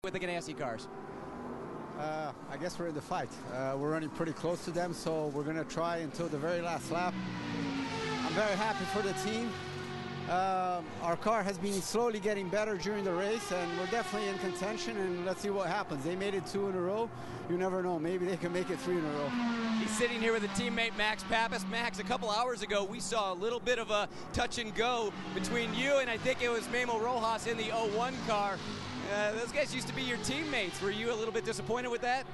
with the Ganassi cars? I guess we're in the fight. We're running pretty close to them, so we're going to try until the very last lap. I'm very happy for the team. Our car has been slowly getting better during the race, and we're definitely in contention, and let's see what happens. They made it 2 in a row. You never know. Maybe they can make it 3 in a row. He's sitting here with a teammate, Max Pappas. Max, a couple hours ago, we saw a little bit of a touch and go between you and I think it was Memo Rojas in the 01 car. Those guys used to be your teammates. Were you a little bit disappointed with that?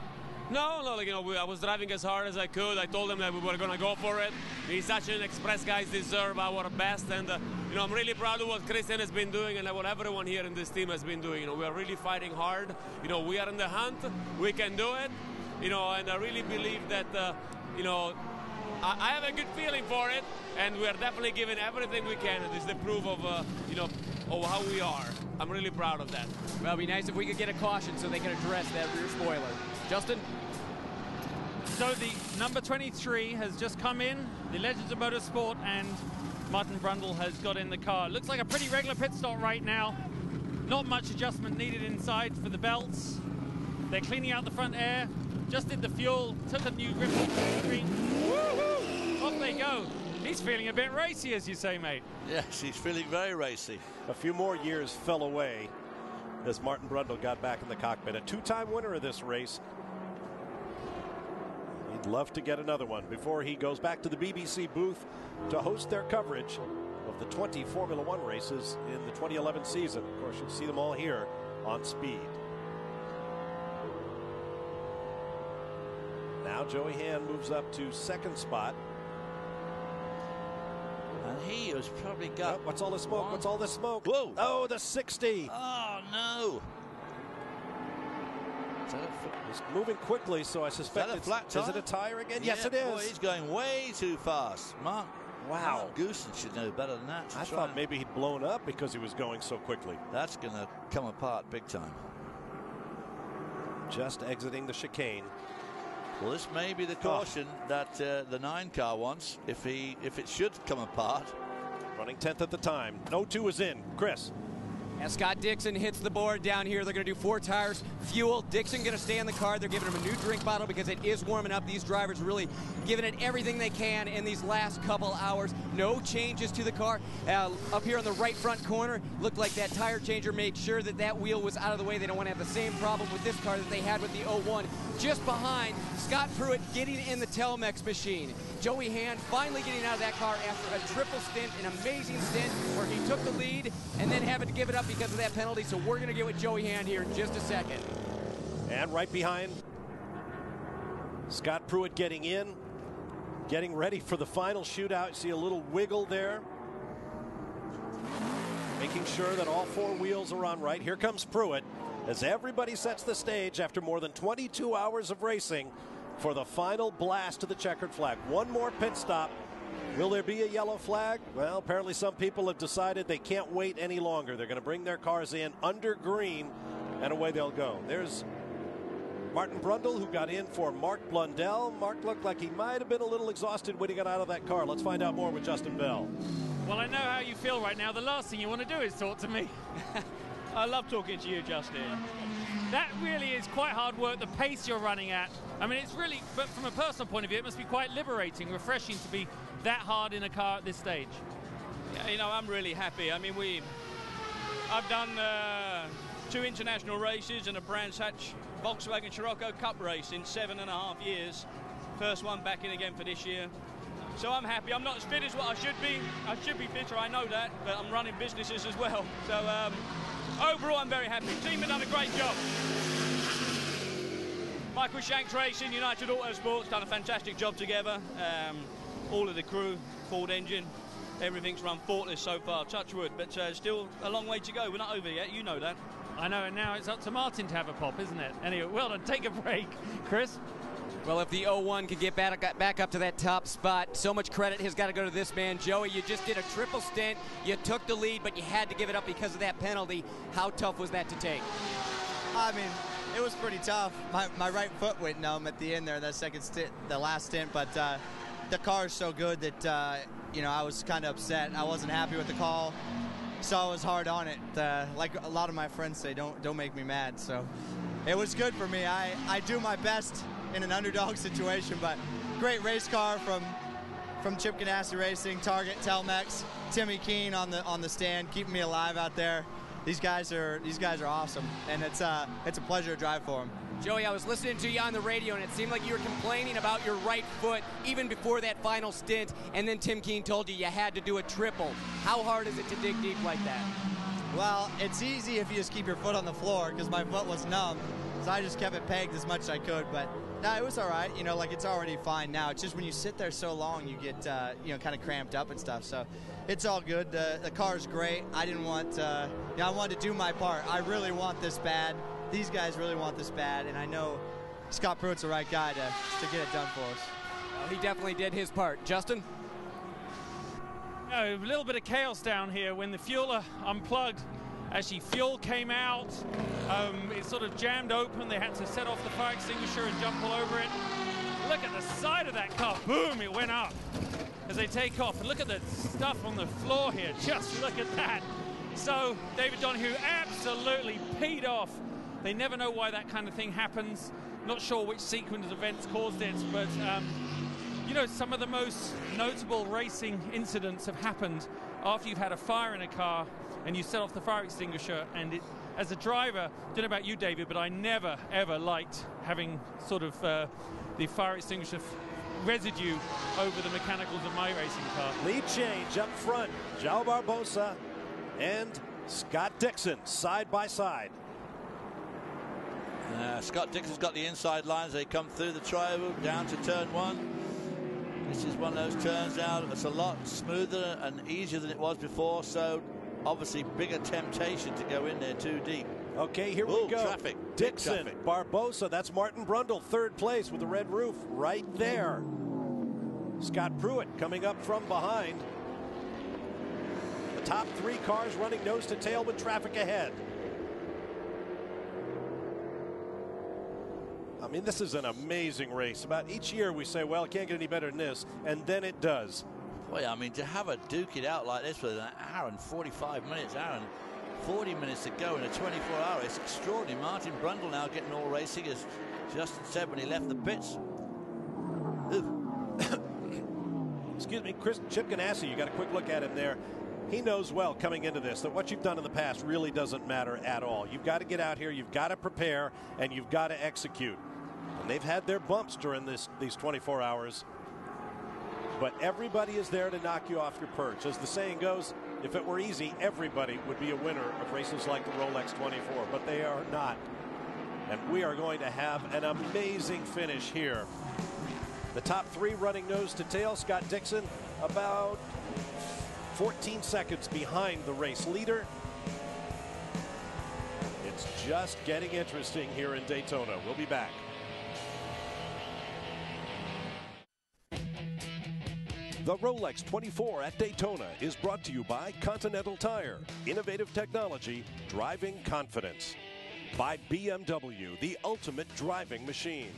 No, like, I was driving as hard as I could. I told them that we were going to go for it. He's such an express guys deserve our best, and I'm really proud of what Christian has been doing and what everyone here in this team has been doing. We are really fighting hard. We are in the hunt. We can do it. And I really believe that I have a good feeling for it, and we are definitely giving everything we can. It is the proof of of how we are. I'm really proud of that. Well, it'd be nice if we could get a caution so they can address that rear spoiler. Justin? So the number 23 has just come in, the Legends of Motorsport, and Martin Brundle has got in the car. Looks like a pretty regular pit stop right now. Not much adjustment needed inside for the belts. They're cleaning out the front air, just did the fuel, took a new grip on the screen. Off they go. He's feeling a bit racy, as you say, mate. Yes, he's feeling very racy. A few more years fell away as Martin Brundle got back in the cockpit. A two-time winner of this race. He'd love to get another one before he goes back to the BBC booth to host their coverage of the 20 Formula One races in the 2011 season. Of course, you'll see them all here on Speed. Now Joey Hand moves up to second spot. And he has probably got... What's all this smoke? What's all this smoke? Whoa. Oh, the 60. Oh, no. He's moving quickly, so I suspect it's... Flat tire? Is it a tire again? Yeah, yes, it is. Boy, he's going way too fast. Wow. Goosen should know better than that. I thought maybe he'd blown up because he was going so quickly. That's going to come apart big time. Just exiting the chicane. Well, this may be the caution that the 9 car wants if it should come apart. Running 10th at the time. No 2 is in. Chris. As Scott Dixon hits the board down here, they're going to do 4 tires, fuel. Dixon going to stay in the car. They're giving him a new drink bottle because it is warming up. These drivers really giving it everything they can in these last couple hours. No changes to the car. Up here on the right front corner, looked like that tire changer made sure that that wheel was out of the way. They don't want to have the same problem with this car that they had with the 01. Just behind, Scott Pruitt getting in the Telmex machine. Joey Hand finally getting out of that car after a triple stint, an amazing stint where he took the lead and then having to give it up because of that penalty. So we're going to get with Joey Hand here in just a second. And right behind, Scott Pruitt getting in, getting ready for the final shootout. See a little wiggle there. Making sure that all 4 wheels are on right. Here comes Pruitt as everybody sets the stage after more than 22 hours of racing for the final blast to the checkered flag. One more pit stop. Will there be a yellow flag? Well, apparently some people have decided they can't wait any longer. They're going to bring their cars in under green, and away they'll go. There's Martin Brundle, who got in for Mark Blundell. Mark looked like he might have been a little exhausted when he got out of that car. Let's find out more with Justin Bell. Well, I know how you feel right now. The last thing you want to do is talk to me. I love talking to you, Justin. That really is quite hard work, the pace you're running at. I mean, it's really, but from a personal point of view, it must be quite liberating, refreshing to be that hard in a car at this stage. Yeah, I'm really happy. I mean, I've done 2 international races and a Brands Hatch Volkswagen Scirocco Cup race in 7.5 years. First one back in again for this year. So I'm happy. I'm not as fit as what I should be. I should be fitter, I know that, but I'm running businesses as well. So overall, I'm very happy. The team have done a great job. Michael Shanks Racing, United Autosports, done a fantastic job together. All of the crew, Ford engine, everything's run faultless so far, touch wood, but still a long way to go. We're not over yet, you know that. I know, and now it's up to Martin to have a pop, isn't it? Anyway, well done, take a break. Chris? Well, if the 01 can get back up to that top spot, so much credit has got to go to this man. Joey, you just did a triple stint. You took the lead, but you had to give it up because of that penalty. How tough was that to take? I mean, it was pretty tough. My right foot went numb at the end there, that second stint, the last stint, but the car is so good that, I was kind of upset. I wasn't happy with the call. so I was hard on it. Like a lot of my friends say, don't make me mad. So it was good for me. I do my best in an underdog situation, but great race car from Chip Ganassi Racing, Target, Telmex, Timmy Keene on the stand, keeping me alive out there. These guys are awesome, and it's a pleasure to drive for them. Joey, I was listening to you on the radio, and it seemed like you were complaining about your right foot even before that final stint, and then Tim Keene told you had to do a triple. How hard is it to dig deep like that? Well, it's easy if you just keep your foot on the floor, because my foot was numb, so I just kept it pegged as much as I could, but no, it was all right. You know, like, it's already fine now. It's just when you sit there so long, you get, kind of cramped up and stuff, so it's all good. The car's great. I didn't want, I wanted to do my part. I really want this bad. These guys really want this bad, and I know Scott Pruitt's the right guy to get it done for us. Well, he definitely did his part. Justin? A little bit of chaos down here when the fueler unplugged. Actually, fuel came out. It sort of jammed open. They had to set off the fire extinguisher and jump all over it. Look at the side of that car. Boom, it went up as they take off. And look at the stuff on the floor here. Just look at that. So David Donahue absolutely peed off. They never know why that kind of thing happens. Not sure which sequence of events caused it, but some of the most notable racing incidents have happened after you've had a fire in a car and you set off the fire extinguisher. And as a driver, I don't know about you, David, but I never, ever liked having sort of the fire extinguisher residue over the mechanicals of my racing car. Lead change up front. João Barbosa and Scott Dixon side by side. Scott Dixon's got the inside lines. They come through the trioval down to turn one. This is one of those turns now that's a lot smoother and easier than it was before, so obviously bigger temptation to go in there too deep. Okay, here we go. Traffic. Dixon, traffic. Barbosa, that's Martin Brundle, third place with the red roof right there. Scott Pruitt coming up from behind. The top three cars running nose to tail with traffic ahead. I mean, this is an amazing race. About each year we say, well, it can't get any better than this, and then it does. Boy, I mean, to have a duke it out like this with an hour and 45 minutes, hour and 40 minutes to go in a 24-hour, it's extraordinary. Martin Brundle now getting all racing, as Justin said when he left the pits. Excuse me, Chip Ganassi, you got a quick look at him there. He knows well coming into this that what you've done in the past really doesn't matter at all. You've got to get out here, you've got to prepare, and you've got to execute. And they've had their bumps during these 24 hours. But everybody is there to knock you off your perch. As the saying goes, if it were easy, everybody would be a winner of races like the Rolex 24. But they are not. And we are going to have an amazing finish here. The top three running nose to tail. Scott Dixon about 14 seconds behind the race leader. It's just getting interesting here in Daytona. We'll be back. The Rolex 24 at Daytona is brought to you by Continental Tire. Innovative technology, driving confidence. By BMW, the ultimate driving machine.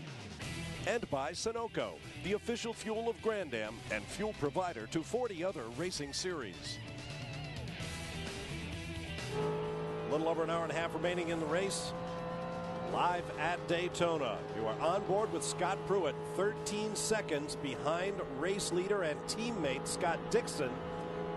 And by Sunoco, the official fuel of Grand Am and fuel provider to 40 other racing series. A little over an hour and a half remaining in the race. Live at Daytona. You are on board with Scott Pruitt, 13 seconds behind race leader and teammate Scott Dixon.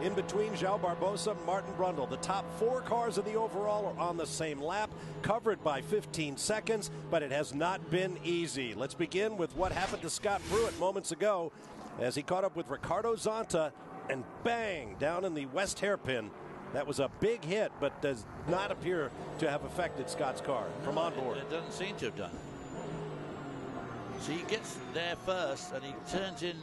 In between João Barbosa and Martin Brundle. The top four cars in the overall are on the same lap, covered by 15 seconds, but it has not been easy. Let's begin with what happened to Scott Pruitt moments ago as he caught up with Ricardo Zonta and bang, down in the west hairpin. That was a big hit, but does not appear to have affected Scott's car from on board. It doesn't seem to have done. So he gets there first and he turns in.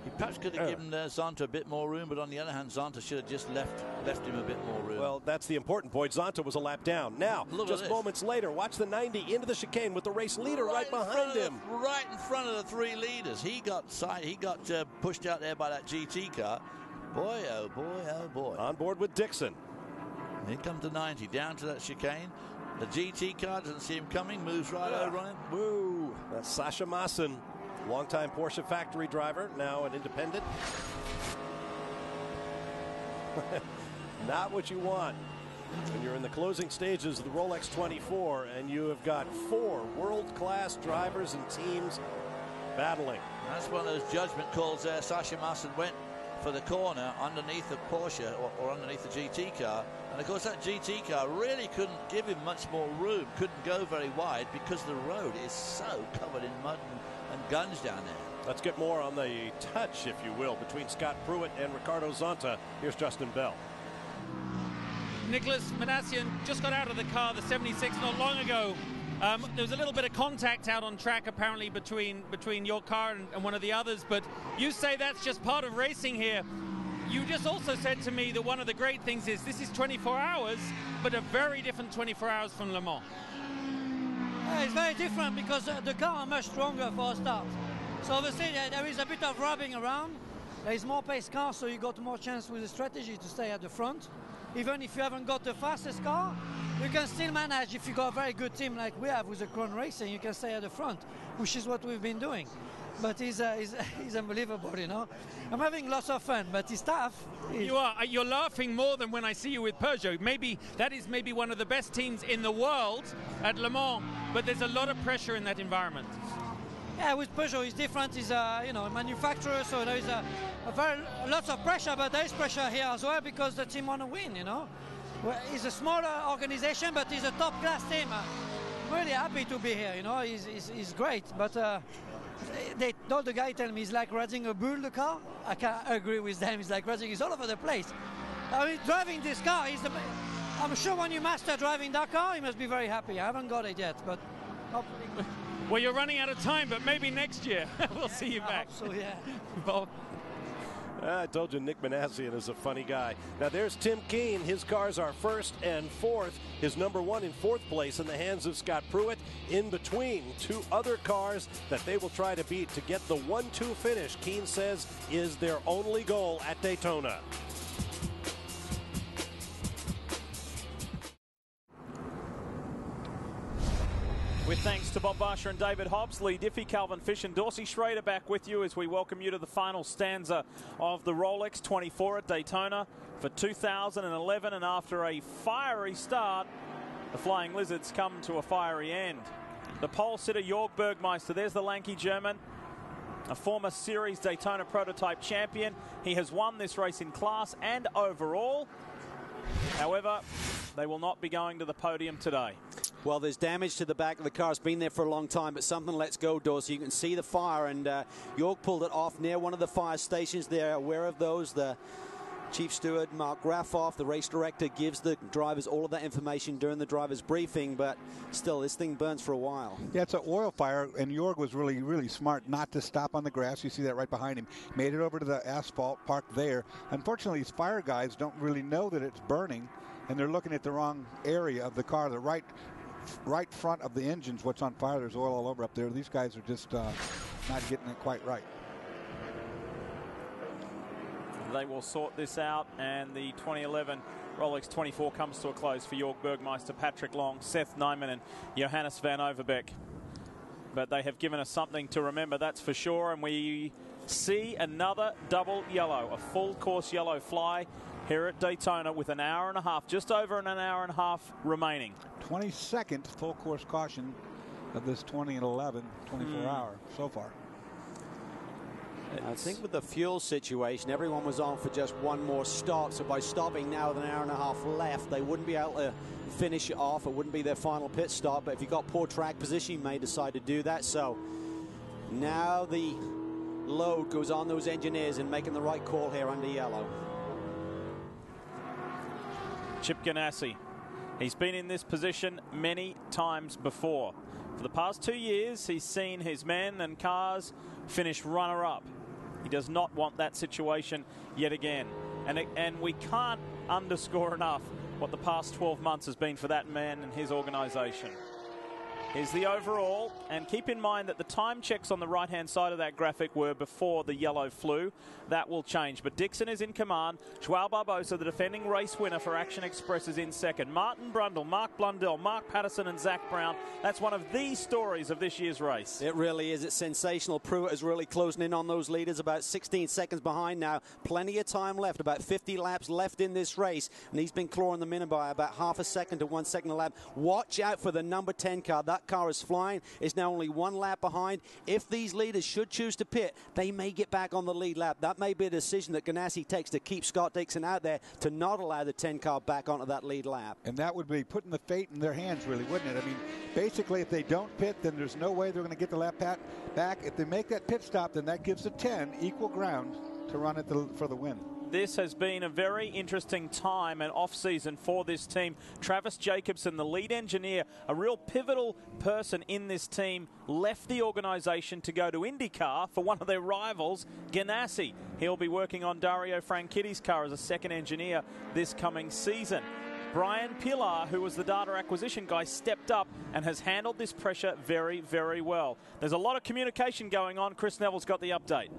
He perhaps could have given Zonta a bit more room, but on the other hand, Zonta should have just left him a bit more room. Well, that's the important point. Zonta was a lap down. Now, just moments later, watch the 90 into the chicane with the race leader right behind him. Right in front of the three leaders. He got pushed out there by that GT car. Boy, oh boy, oh boy. On board with Dixon. Here comes the 90, down to that chicane. The GT car doesn't see him coming, moves right over on him. Woo! That's Sasha Maassen, longtime Porsche factory driver, now an independent. Not what you want when you're in the closing stages of the Rolex 24 and you have got 4 world-class drivers and teams battling. That's one of those judgment calls there. Sasha Massen went for the corner underneath the Porsche or underneath the GT car, and of course that GT car really couldn't give him much more room, couldn't go very wide because the road is so covered in mud and guns down there. Let's get more on the touch, if you will, between Scott Pruitt and Ricardo Zonta. Here's Justin Bell. Nicholas Manassian just got out of the car, the 76, not long ago. There was a little bit of contact out on track apparently between your car and one of the others, but you say that's just part of racing here. You just also said to me that one of the great things is this is 24 hours, but a very different 24 hours from Le Mans. It's very different because the car are much stronger for a start. So obviously there is a bit of rubbing around. There is more pace car, so you got more chance with the strategy to stay at the front. Even if you haven't got the fastest car, you can still manage. If you got a very good team like we have with the Crown Racing, you can stay at the front, which is what we've been doing. But he's unbelievable, you know. I'm having lots of fun, but it's tough. You're laughing more than when I see you with Peugeot. Maybe that is one of the best teams in the world at Le Mans, but there's a lot of pressure in that environment. Yeah, with Peugeot it's different. It's a manufacturer, so there is lots of pressure, but there is pressure here as well because the team want to win. You know, it's a smaller organization, but it's a top-class team. I'm really happy to be here. You know, he's great, but the guy tell me it's like riding a bull. The car, I can't agree with them. It's like riding. It's all over the place. I mean, driving this car I'm sure when you master driving that car, you must be very happy. I haven't got it yet, but hopefully. Well, you're running out of time, but maybe next year we'll see you back. So yeah. Bob. I told you Nick Manassian is a funny guy. Now there's Tim Keane. His cars are first and fourth. His number 1 in 4th place in the hands of Scott Pruitt. In between 2 other cars that they will try to beat to get the 1-2 finish, Keane says is their only goal at Daytona. With thanks to Bob Barsha and David Hobbs, Lee Diffie, Calvin Fish and Dorsey Schrader back with you as we welcome you to the final stanza of the Rolex 24 at Daytona for 2011. And after a fiery start, the Flying Lizards come to a fiery end. The pole sitter, Jörg Bergmeister, there's the lanky German, a former Series Daytona prototype champion. He has won this race in class and overall. However, they will not be going to the podium today. Well, there's damage to the back of the car. It's been there for a long time, but something lets go, Dorsey. You can see the fire, and Jörg pulled it off near one of the fire stations. They're aware of those. The chief steward, Mark Graffoff, the race director, gives the drivers all of that information during the driver's briefing, but still, this thing burns for a while. Yeah, it's an oil fire, and Jörg was really, really smart not to stop on the grass. You see that right behind him. Made it over to the asphalt, parked there. Unfortunately, these fire guys don't really know that it's burning, and they're looking at the wrong area of the car. The right front of the engine's what's on fire. There's oil all over up there. These guys are just not getting it quite right. They will sort this out, and the 2011 Rolex 24 comes to a close for Jörg Bergmeister, Patrick Long, Seth Nyman and Johannes van Overbeek. But they have given us something to remember, that's for sure, and we see another double yellow, a full course yellow fly here at Daytona with an hour and a half, just over an hour and a half remaining. 22nd full course caution of this 2011 24-hour so far. I think with the fuel situation, everyone was on for just one more stop. So by stopping now with an hour and a half left, they wouldn't be able to finish it off. It wouldn't be their final pit stop. But if you got poor track position, you may decide to do that. So now the load goes on those engineers in making the right call here under yellow. Chip Ganassi, he's been in this position many times before. For the past 2 years, he's seen his men and cars finish runner-up. He does not want that situation yet again. And we can't underscore enough what the past 12 months has been for that man and his organization. is the overall. And keep in mind that the time checks on the right-hand side of that graphic were before the yellow flew. That will change. But Dixon is in command. Joao Barbosa, the defending race winner for Action Express, is in second. Martin Brundle, Mark Blundell, Mark Patterson and Zach Brown. That's one of the stories of this year's race. It really is. It's sensational. Pruitt is really closing in on those leaders, about 16 seconds behind now. Plenty of time left, about 50 laps left in this race, and he's been clawing them in by about half a second to 1 second a lap. Watch out for the number 10 car. That car is flying. It's now only 1 lap behind. If these leaders should choose to pit, they may get back on the lead lap. That may be a decision that Ganassi takes to keep Scott Dixon out there, to not allow the 10 car back onto that lead lap. And that would be putting the fate in their hands, really, wouldn't it? I mean, basically, if they don't pit, then there's no way they're going to get the lap back. If they make that pit stop, then that gives the 10 equal ground to run it for the win. This has been a very interesting time and off-season for this team. Travis Jacobson, the lead engineer, a real pivotal person in this team, left the organisation to go to IndyCar for one of their rivals, Ganassi. He'll be working on Dario Franchitti's car as a second engineer this coming season. Brian Pilar, who was the data acquisition guy, stepped up and has handled this pressure very, very well. There's a lot of communication going on. Chris Neville's got the update.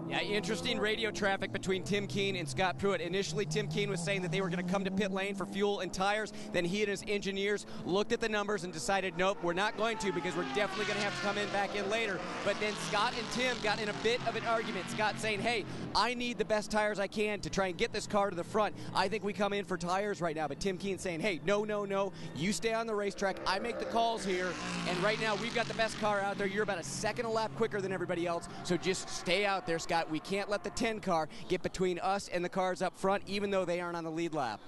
Yeah, interesting radio traffic between Tim Keen and Scott Pruitt. Initially, Tim Keen was saying that they were going to come to pit lane for fuel and tires. Then he and his engineers looked at the numbers and decided, nope, we're not going to, because we're definitely going to have to come back in later. But then Scott and Tim got in a bit of an argument. Scott saying, hey, I need the best tires I can to try and get this car to the front. I think we come in for tires right now. But Tim Keen saying, hey, no, you stay on the racetrack. I make the calls here. And right now, we've got the best car out there. You're about a second a lap quicker than everybody else. So just stay out there, Scott. We can't let the 10 car get between us and the cars up front, even though they aren't on the lead lap.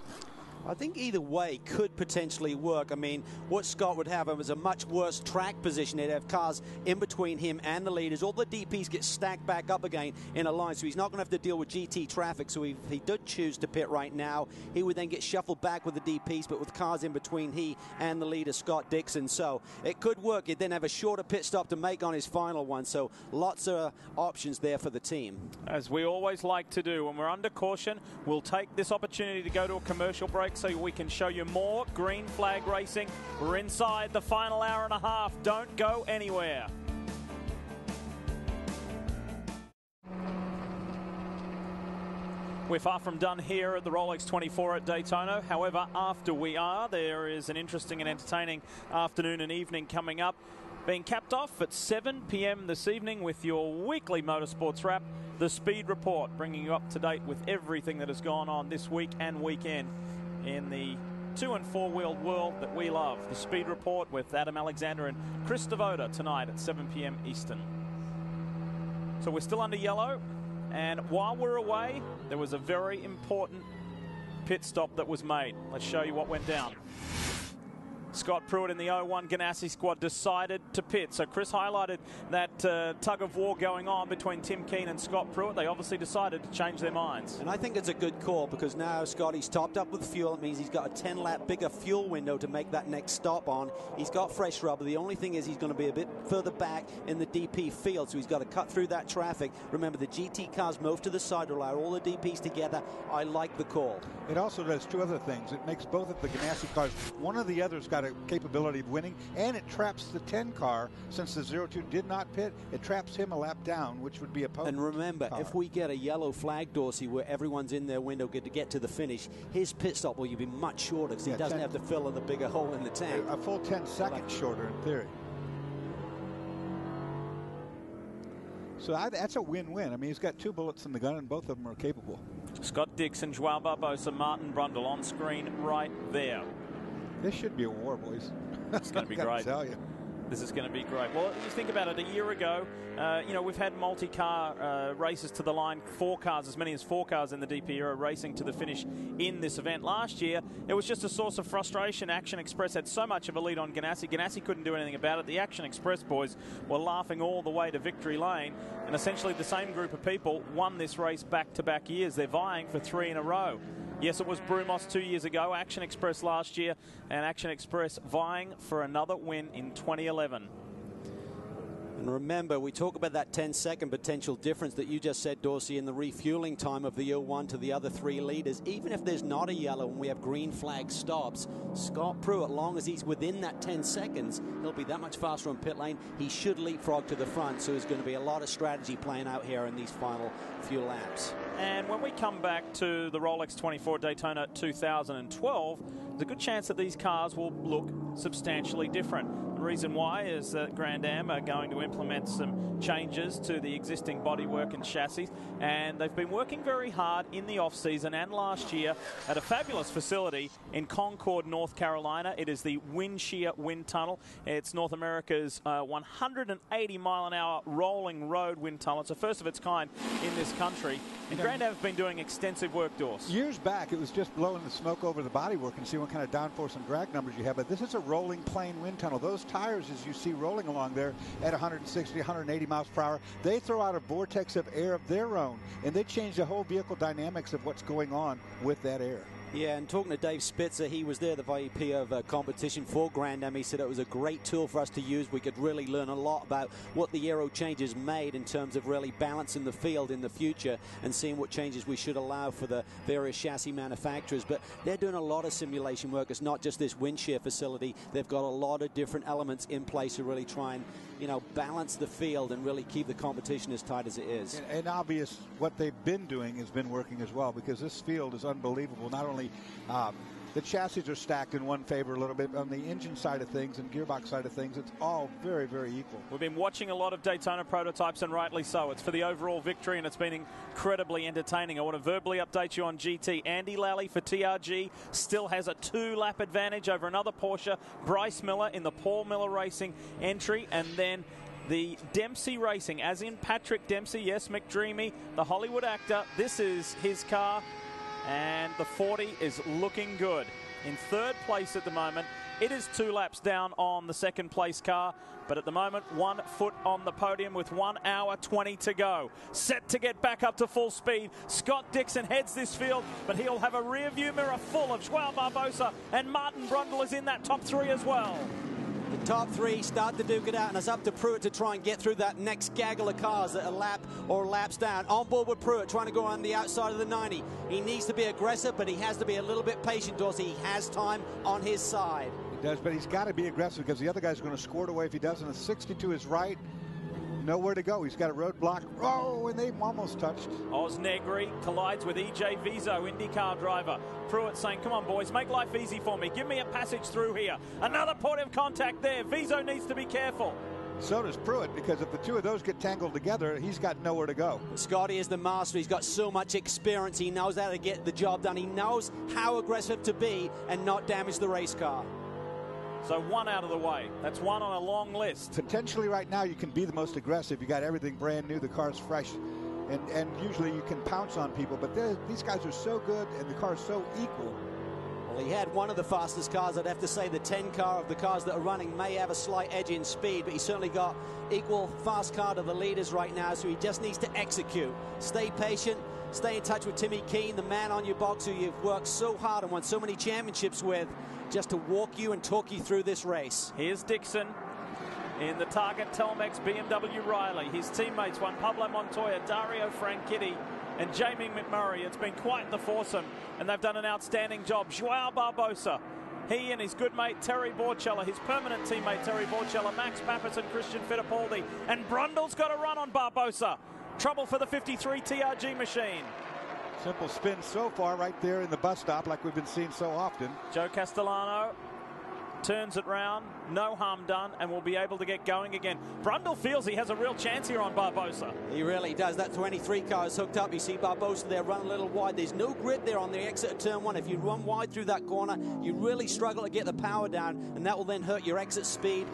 I think either way could potentially work. I mean, what Scott would have was a much worse track position. He'd have cars in between him and the leaders. All the DPs get stacked back up again in a line, so he's not going to have to deal with GT traffic. So if he did choose to pit right now, he would then get shuffled back with the DPs, but with cars in between he and the leader, Scott Dixon. So it could work. He'd then have a shorter pit stop to make on his final one. So lots of options there for the team. As we always like to do when we're under caution, we'll take this opportunity to go to a commercial break so we can show you more green flag racing. We're inside the final hour and a half. Don't go anywhere. We're far from done here at the Rolex 24 at Daytona. However, after we are, there is an interesting and entertaining afternoon and evening coming up. Being capped off at 7 p.m. this evening with your weekly motorsports wrap, the Speed Report, bringing you up to date with everything that has gone on this week and weekend in the 2- and 4-wheeled world that we love. The Speed Report with Adam Alexander and Chris Devoda tonight at 7 p.m. Eastern. So we're still under yellow, and while we're away, there was a very important pit stop that was made. Let's show you what went down. Scott Pruitt in the 01 Ganassi squad decided to pit. So Chris highlighted that tug of war going on between Tim Keen and Scott Pruitt. They obviously decided to change their minds. And I think it's a good call, because now Scotty's topped up with fuel. It means he's got a 10-lap bigger fuel window to make that next stop on. He's got fresh rubber. The only thing is he's going to be a bit further back in the DP field, so he's got to cut through that traffic. Remember, the GT cars move to the side to allow all the DPs together. I like the call. It also does two other things. It makes both of the Ganassi cars, one or the other's got a capability of winning, and it traps the 10 car. Since the 02 did not pit, it traps him a lap down, which would be a potent And remember, car. if we get a yellow flag, Dorsey, where everyone's in their window to get to the finish, his pit stop will be much shorter, because he doesn't have to fill in the bigger hole in the tank. A full 10 seconds shorter in theory. So that's a win-win. I mean, he's got 2 bullets in the gun, and both of them are capable. Scott Dixon, Joao Barbosa, Martin Brundle on screen right there. This should be a war, boys. It's going to be great. Tell you. This is going to be great. Well, you think about it, a year ago, we've had multi-car races to the line, 4 cars, as many as 4 cars in the DP era racing to the finish in this event. Last year, it was just a source of frustration. Action Express had so much of a lead on Ganassi. Ganassi couldn't do anything about it. The Action Express boys were laughing all the way to victory lane, and essentially the same group of people won this race back-to-back years. They're vying for 3 in a row. Yes, it was Brumos 2 years ago, Action Express last year, and Action Express vying for another win in 2011. And remember, we talk about that 10-second potential difference that you just said, Dorsey, in the refueling time of the 01 to the other 3 leaders. Even if there's not a yellow and we have green flag stops, Scott Pruett, as long as he's within that 10 seconds, he'll be that much faster on pit lane. He should leapfrog to the front, so there's going to be a lot of strategy playing out here in these final few laps. And when we come back to the Rolex 24 Daytona 2012, there's a good chance that these cars will look substantially different. The reason why is that Grand Am are going to implement some changes to the existing bodywork and chassis, and they've been working very hard in the off-season and last year at a fabulous facility in Concord, North Carolina. It is the Wind Shear Wind Tunnel. It's North America's 180-mile-an-hour rolling road wind tunnel. It's the first of its kind in this country. And Grand Am have been doing extensive work, Dors. Years back, it was just blowing the smoke over the bodywork and see what kind of downforce and drag numbers you have. But this is a rolling plane wind tunnel. Those tires, as you see rolling along there at 160, 180 miles per hour, they throw out a vortex of air of their own, and they change the whole vehicle dynamics of what's going on with that air. Yeah, and talking to Dave Spitzer, he was there, the VP of competition for Grand Am. He said it was a great tool for us to use. We could really learn a lot about what the aero changes made in terms of really balancing the field in the future and seeing what changes we should allow for the various chassis manufacturers. But they're doing a lot of simulation work. It's not just this wind shear facility. They've got a lot of different elements in place to really try and, you know, balance the field and really keep the competition as tight as it is. And obvious, what they've been doing has been working as well, because this field is unbelievable. Not only the chassis are stacked in one favor a little bit. On the engine side of things and gearbox side of things, it's all very, very equal. We've been watching a lot of Daytona prototypes, and rightly so. It's for the overall victory, and it's been incredibly entertaining. I want to verbally update you on GT. Andy Lally for TRG still has a 2-lap advantage over another Porsche, Bryce Miller in the Paul Miller Racing entry, and then the Dempsey Racing, as in Patrick Dempsey, yes, McDreamy, the Hollywood actor. This is his car, and the 40 is looking good. In third place at the moment. It is 2 laps down on the second place car, but at the moment 1 foot on the podium with 1 hour 20 to go. Set to get back up to full speed. Scott Dixon heads this field, but he'll have a rear view mirror full of Joao Barbosa, and Martin Brundle is in that top 3 as well. The top 3 start to duke it out, and it's up to Pruett to try and get through that next gaggle of cars that are lap or laps down. On board with Pruett, trying to go on the outside of the 90. He needs to be aggressive, but he has to be a little bit patient, Dorsey. He has time on his side. He does, but he's got to be aggressive because the other guy's going to squirt away if he doesn't. A 60 to his right, nowhere to go. He's got a roadblock. Oh, and they've almost touched. Oz Negri collides with EJ Vizo, IndyCar driver. Pruett saying, come on, boys, make life easy for me. Give me a passage through here. Another point of contact there. Vizo needs to be careful. So does Pruett, because if the two of those get tangled together, he's got nowhere to go. Scotty is the master. He's got so much experience. He knows how to get the job done. He knows how aggressive to be and not damage the race car. So 1 out of the way. That's 1 on a long list. Potentially right now you can be the most aggressive. You got everything brand new. The car's fresh. And usually you can pounce on people. But these guys are so good and the car's so equal. Well, he had one of the fastest cars. I'd have to say the 10 car of the cars that are running may have a slight edge in speed, but he's certainly got equal fast car to the leaders right now, so he just needs to execute. Stay patient. Stay in touch with Timmy Keane, the man on your box who you've worked so hard and won so many championships with, just to walk you and talk you through this race. Here's Dixon in the Target Telmex BMW Riley. His teammates won Pablo Montoya, Dario Franchitti, and Jamie McMurray. It's been quite the foursome, and they've done an outstanding job. Joao Barbosa, he and his good mate Terry Borchella, his permanent teammate Terry Borchella, Max Pappas and Christian Fittipaldi, and Brundle's got a run on Barbosa. Trouble for the 53 TRG machine. Simple spin so far right there in the bus stop like we've been seeing so often. Joe Castellano turns it round, no harm done, and will be able to get going again. Brundle feels he has a real chance here on Barbosa. He really does. That 23 car is hooked up. You see Barbosa there run a little wide. There's no grip there on the exit of turn 1. If you run wide through that corner, you really struggle to get the power down, and that will then hurt your exit speed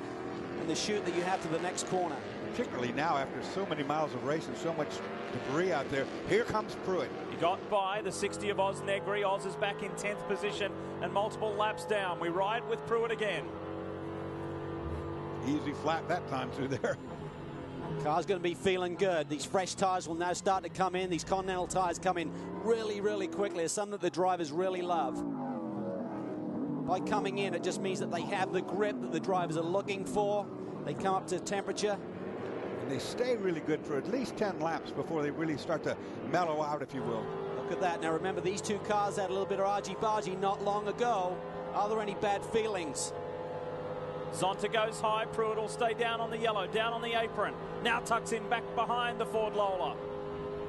and the chute that you have to the next corner. Particularly now after so many miles of racing, so much debris out there. Here comes Pruett. He got by the 60 of Oz Negri. Oz is back in 10th position and multiple laps down. We ride with Pruett again. Easy flat that time through there. Car's going to be feeling good. These fresh tires will now start to come in. These Continental tires come in really, really quickly. It's something that the drivers really love. By coming in, it just means that they have the grip that the drivers are looking for. They come up to temperature. And they stay really good for at least 10 laps before they really start to mellow out, if you will. Look at that. Now remember, these two cars had a little bit of argy-bargy not long ago. Are there any bad feelings? Zonta goes high. Pruitt will stay down on the yellow, down on the apron. Now tucks in back behind the Ford Lola.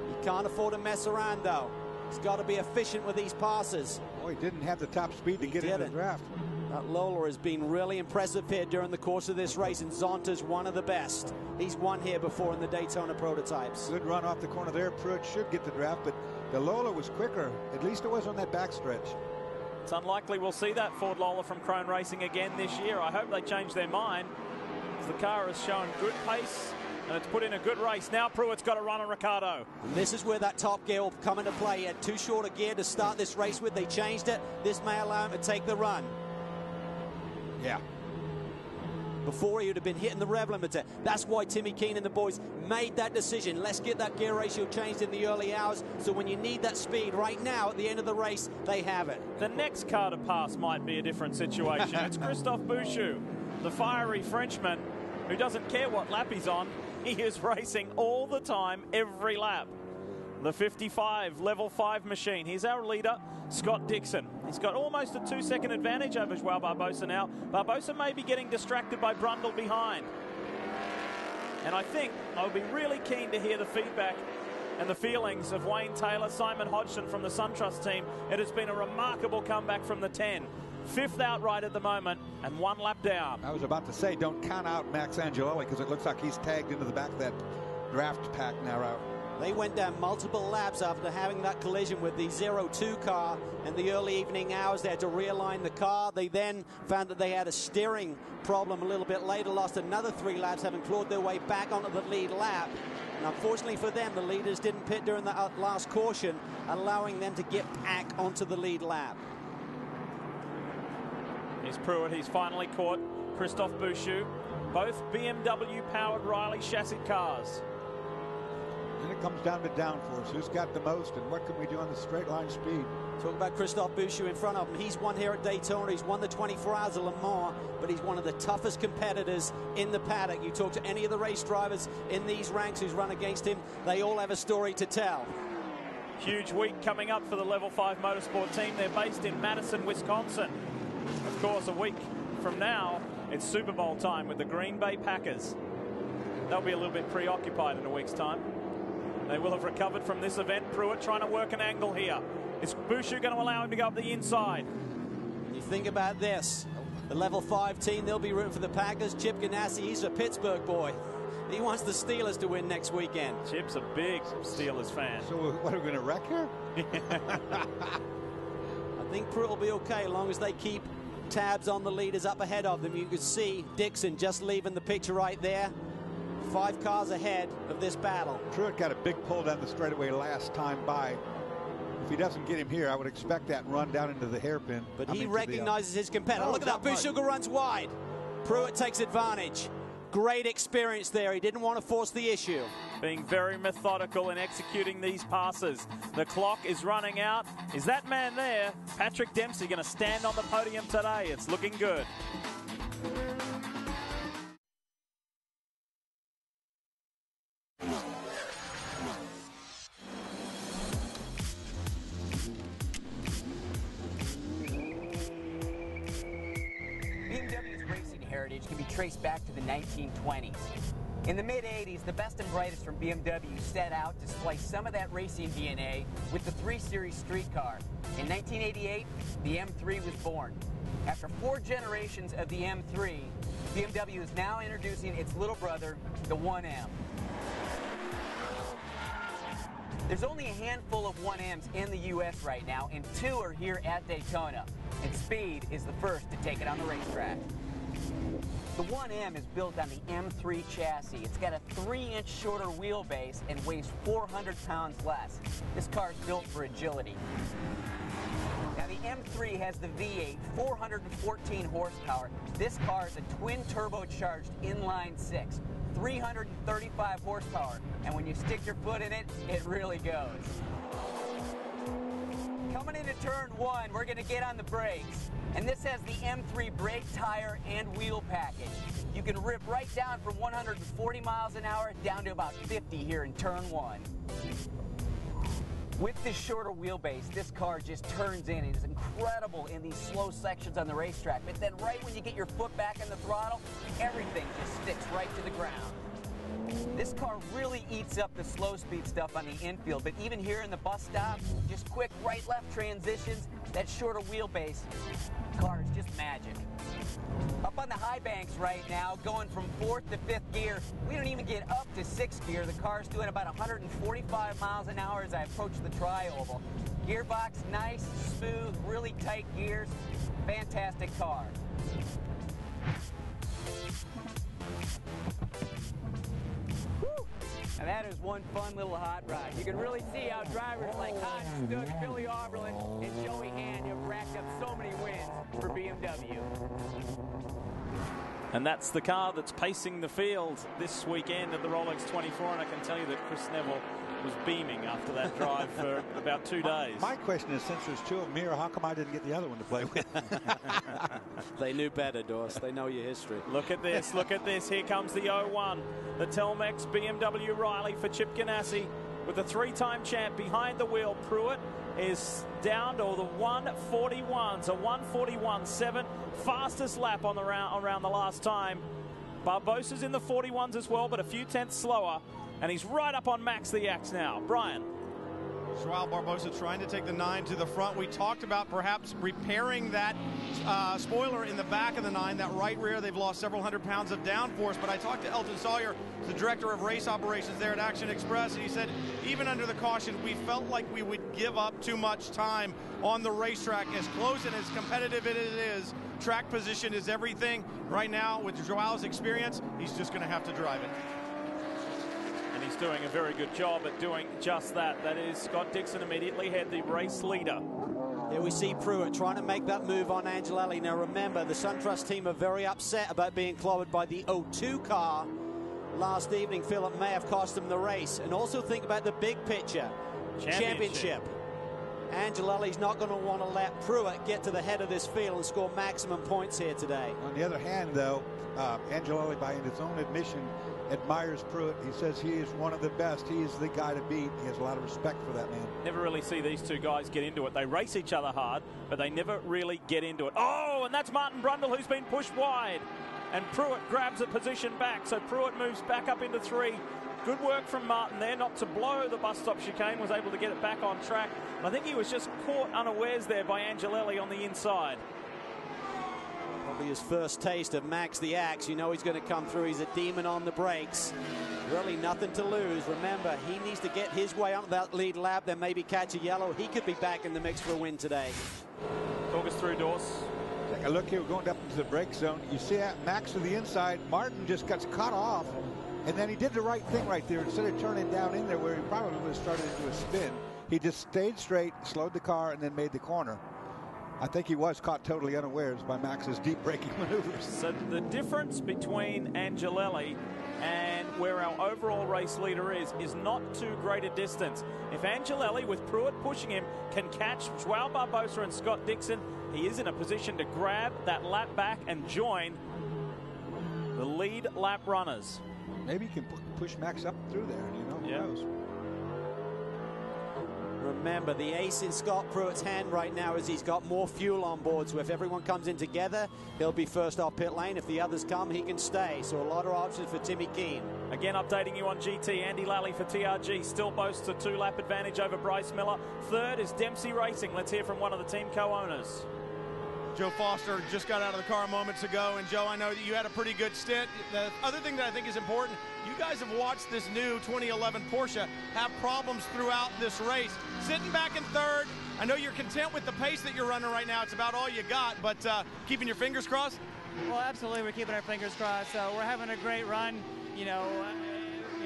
He can't afford to mess around, though. He's got to be efficient with these passes. Oh, he didn't have the top speed to get into the draft. That Lola has been really impressive here during the course of this race, and Zonta's one of the best. He's won here before in the Daytona prototypes. Good run off the corner there. Pruitt should get the draft, but the Lola was quicker. At least it was on that backstretch. It's unlikely we'll see that Ford Lola from Krone Racing again this year. I hope they change their mind, because the car has shown good pace and it's put in a good race. Now Pruitt's got to run on Ricardo. And this is where that top gear will come into play. He had too short a gear to start this race with. They changed it. This may allow him to take the run. Yeah. Before he would have been hitting the rev limiter. That's why Timmy Keane and the boys made that decision. Let's get that gear ratio changed in the early hours, so when you need that speed right now at the end of the race, they have it. The next car to pass might be a different situation. It's Christophe Bouchou, the fiery Frenchman who doesn't care what lap he's on. He is racing all the time, every lap. The 55 level 5 machine. Here's our leader, Scott Dixon. He's got almost a 2-second advantage over Joao Barbosa now. Barbosa may be getting distracted by Brundle behind. And I think I'll be really keen to hear the feedback and the feelings of Wayne Taylor, Simon Hodgson from the SunTrust team. It has been a remarkable comeback from the 10. 5th outright at the moment and 1 lap down. I was about to say, don't count out Max Angelelli, because it looks like he's tagged into the back of that draft pack now. They went down multiple laps after having that collision with the 0-2 car in the early evening hours. They had to realign the car. They then found that they had a steering problem a little bit later, lost another 3 laps, having clawed their way back onto the lead lap. And unfortunately for them, the leaders didn't pit during the last caution, allowing them to get back onto the lead lap. Here's Pruitt. He's finally caught Christophe Bouchou. Both BMW-powered Riley chassis cars. And it comes down to downforce. Who's got the most, and what can we do on the straight line speed? Talk about Christophe Bouchou in front of him. He's won here at Daytona. He's won the 24 Hours of Le Mans, but he's one of the toughest competitors in the paddock. You talk to any of the race drivers in these ranks who's run against him, they all have a story to tell. Huge week coming up for the Level 5 Motorsport team. They're based in Madison, Wisconsin. Of course, a week from now, it's Super Bowl time with the Green Bay Packers. They'll be a little bit preoccupied in a week's time. They will have recovered from this event. Pruitt trying to work an angle here. Is Bouchou going to allow him to go up the inside? You think about this. The Level 5 team, they'll be rooting for the Packers. Chip Ganassi, he's a Pittsburgh boy. He wants the Steelers to win next weekend. Chip's a big Steelers fan. So what, are we going to wreck here? I think Pruitt will be okay as long as they keep tabs on the leaders up ahead of them. You can see Dixon just leaving the picture right there. 5 cars ahead of this battle. Pruitt got a big pull down the straightaway last time by. If he doesn't get him here, I would expect that run down into the hairpin. But he recognizes his competitor. Oh, look at that. Bouchou runs wide. Pruitt takes advantage. Great experience there. He didn't want to force the issue. Being very methodical in executing these passes. The clock is running out. Is that man there, Patrick Dempsey, going to stand on the podium today? It's looking good. BMW's racing heritage can be traced back to the 1920s. In the mid-80s, the best and brightest from BMW set out to splice some of that racing DNA with the 3 Series street car. In 1988, the M3 was born. After 4 generations of the M3, BMW is now introducing its little brother, the 1M. There's only a handful of 1Ms in the U.S. right now, and 2 are here at Daytona. And Speed is the first to take it on the racetrack. The 1M is built on the M3 chassis. It's got a 3-inch shorter wheelbase and weighs 400 pounds less. This car is built for agility. Now the M3 has the V8, 414 horsepower. This car is a twin turbocharged inline 6, 335 horsepower. And when you stick your foot in it, it really goes. Coming into turn 1, we're going to get on the brakes. And this has the M3 brake, tire, and wheel package. You can rip right down from 140 miles an hour down to about 50 here in turn 1. With this shorter wheelbase, this car just turns in. It is incredible in these slow sections on the racetrack. But then right when you get your foot back on the throttle, everything just sticks right to the ground. This car really eats up the slow speed stuff on the infield, but even here in the bus stop, just quick right-left transitions, that shorter wheelbase, car is just magic. Up on the high banks right now, going from 4th to 5th gear, we don't even get up to 6th gear. The car's doing about 145 miles an hour as I approach the tri-oval. Gearbox, nice, smooth, really tight gears. Fantastic car. Now that is one fun little hot rod. You can really see how drivers like Hot Stood, Billy Oberlin, and Joey Hand have racked up so many wins for BMW. And that's the car that's pacing the field this weekend at the Rolex 24, and I can tell you that Chris Neville was beaming after that drive for about 2 days. My question is, since there's two of them here, how come I didn't get the other one to play with? They knew better, Doris. They know your history. Look at this. Look at this. Here comes the 01. The Telmex BMW Riley for Chip Ganassi with the three-time champ behind the wheel. Pruitt is down to the 141s, a 141.7, fastest lap on the around the last time. Barbosa's in the 41s as well, but a few tenths slower, and he's right up on Max the Axe now. Brian. Joao Barbosa trying to take the 9 to the front. We talked about perhaps repairing that spoiler in the back of the 9, that right rear. They've lost several hundred pounds of downforce, but I talked to Elton Sawyer, the director of race operations there at Action Express, and he said even under the caution, we felt like we would give up too much time on the racetrack. As close and as competitive it is, track position is everything. Right now, with Joao's experience, he's just going to have to drive it. And he's doing a very good job at doing just that. That is Scott Dixon immediately ahead, the race leader. Here we see Pruitt trying to make that move on Angelelli. Now remember, the SunTrust team are very upset about being clobbered by the 02 car last evening. Phil, it may have cost them the race. And also think about the big picture. Championship. Angelelli's not going to want to let Pruitt get to the head of this field and score maximum points here today. On the other hand, though, Angelelli, by his own admission, admires Pruitt. He says he is one of the best. He is the guy to beat. He has a lot of respect for that man. Never really see these two guys get into it. They race each other hard, but they never really get into it. Oh, and that's Martin Brundle, who's been pushed wide. And Pruitt grabs a position back, so Pruitt moves back up into 3. Good work from Martin there, not to blow the bus stop chicane, was able to get it back on track. And I think he was just caught unawares there by Angelelli on the inside. Probably his first taste of Max the Axe. You know he's going to come through. He's a demon on the brakes. Really nothing to lose. Remember, he needs to get his way onto that lead lap, then maybe catch a yellow. He could be back in the mix for a win today. Talk us through, Dawes. Take a look here. We're going up into the brake zone. You see that Max to the inside. Martin just gets cut off. And then he did the right thing right there. Instead of turning down in there where he probably would have started into a spin, he just stayed straight, slowed the car, and then made the corner. I think he was caught totally unawares by Max's deep braking maneuvers. So the difference between Angelelli and where our overall race leader is not too great a distance. If Angelelli, with Pruitt pushing him, can catch Joao Barbosa and Scott Dixon, he is in a position to grab that lap back and join the lead lap runners. Maybe he can push Max up through there, who knows. Remember, the ace in Scott Pruitt's hand right now is he's got more fuel on board, so if everyone comes in together, he'll be first off pit lane. If the others come, he can stay. So a lot of options for Timmy Keane. Again, updating you on GT, Andy Lally for TRG still boasts a 2-lap advantage over Bryce Miller. Third is Dempsey Racing. Let's hear from one of the team co-owners. Joe Foster just got out of the car moments ago, and Joe, I know that you had a pretty good stint. The other thing that I think is important, you guys have watched this new 2011 Porsche have problems throughout this race. Sitting back in third, I know you're content with the pace that you're running right now. It's about all you got, but keeping your fingers crossed? Well, absolutely, we're keeping our fingers crossed. We're having a great run.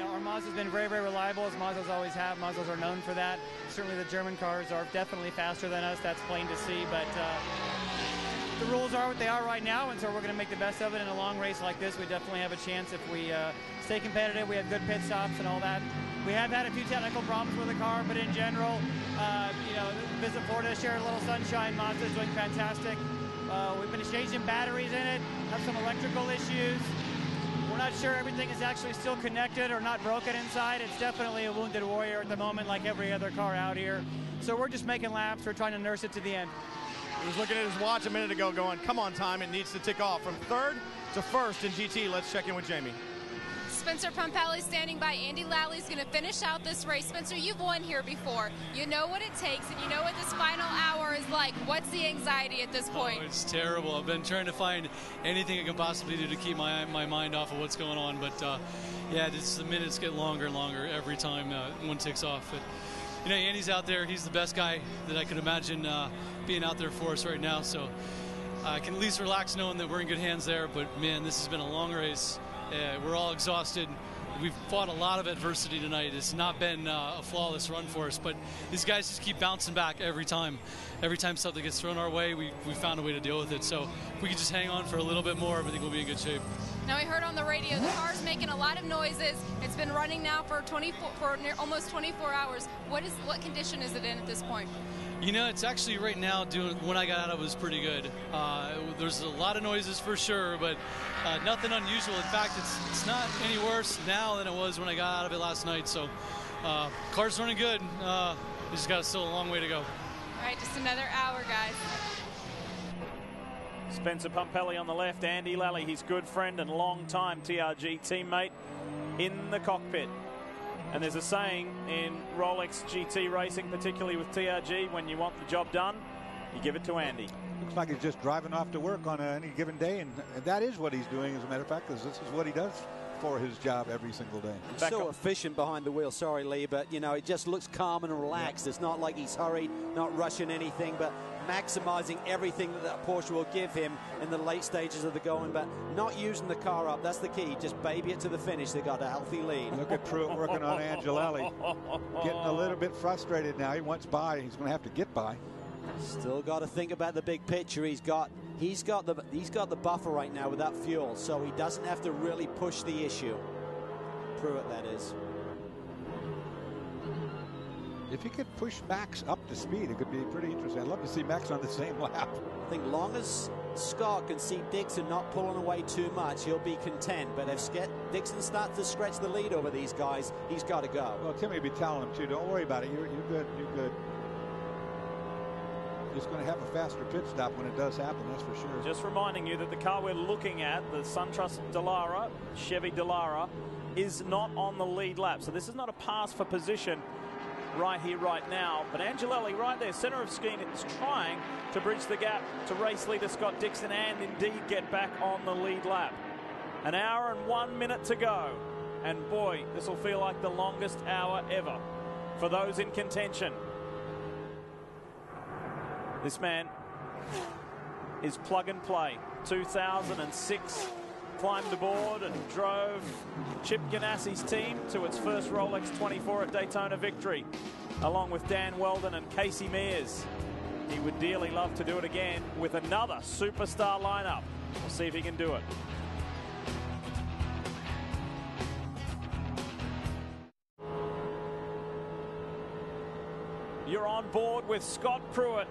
Our Mazda's been very, very reliable, as Mazdas always have. Mazdas are known for that. Certainly the German cars are definitely faster than us. That's plain to see, but the rules are what they are right now, and so we're going to make the best of it in a long race like this. We definitely have a chance if we stay competitive. We have good pit stops and all that. We have had a few technical problems with the car, but in general, you know, visit Florida, share a little sunshine. Mazda's doing fantastic. We've been changing batteries in it, have some electrical issues. We're not sure everything is actually still connected or not broken inside. It's definitely a wounded warrior at the moment, like every other car out here. So we're just making laps. We're trying to nurse it to the end. He was looking at his watch a minute ago going, come on, time, it needs to tick off. From third to first in GT, let's check in with Jamie. Spencer Pumpelli standing by. Andy Lally's going to finish out this race. Spencer, you've won here before. You know what it takes, and you know what this final hour is like. What's the anxiety at this point? Oh, it's terrible. I've been trying to find anything I can possibly do to keep my mind off of what's going on. But, yeah, the minutes get longer and longer every time one ticks off. But, you know, Andy's out there. He's the best guy that I could imagine being out there for us right now. So I can at least relax knowing that we're in good hands there. But, man, this has been a long race. We're all exhausted. We've fought a lot of adversity tonight. It's not been a flawless run for us, but these guys just keep bouncing back every time. Every time something gets thrown our way, we found a way to deal with it. So if we could just hang on for a little bit more, I think we'll be in good shape. Now, we heard on the radio the car's making a lot of noises. It's been running now for almost 24 hours. What condition is it in at this point? You know, it's actually right now, when I got out of it was pretty good. There's a lot of noises for sure, but nothing unusual. In fact, it's not any worse now than it was when I got out of it last night. So car's running good. We just got still a long way to go. All right, just another hour, guys. Spencer Pumpelli on the left, Andy Lally, his good friend and long-time TRG teammate in the cockpit. And there's a saying in Rolex GT racing, particularly with TRG, when you want the job done, you give it to Andy. Looks like he's just driving off to work on any given day, and that is what he's doing, as a matter of fact, because this is what he does for his job every single day. So efficient behind the wheel, sorry, Lee, but, you know, it just looks calm and relaxed. It's not like he's hurried, not rushing anything, but maximizing everything that Porsche will give him in the late stages of the going, but not using the car up. That's the key. Just baby it to the finish. They got a healthy lead. Look at Pruitt working on Angelelli. Getting a little bit frustrated now. He wants by. He's going to have to get by. Still got to think about the big picture. He's got the buffer right now with that fuel, so he doesn't have to really push the issue. Pruitt, that is. If he could push Max up to speed, it could be pretty interesting. I'd love to see Max on the same lap. I think long as Scott can see Dixon not pulling away too much, he'll be content. But if Dixon starts to stretch the lead over these guys, he's got to go. Well, Timmy will be telling him, too, don't worry about it. You're good. You're good. Just going to have a faster pit stop when it does happen, that's for sure. Just reminding you that the car we're looking at, the SunTrust Dallara, Chevy Dallara, is not on the lead lap. So this is not a pass for position right here, right now. But Angelelli right there, center of screen, is trying to bridge the gap to race leader Scott Dixon and indeed get back on the lead lap. An hour and 1 minute to go. And boy, this will feel like the longest hour ever for those in contention. This man is plug and play. 2006, climbed aboard and drove Chip Ganassi's team to its first Rolex 24 at Daytona victory, along with Dan Weldon and Casey Mears. He would dearly love to do it again with another superstar lineup. We'll see if he can do it. You're on board with Scott Pruitt,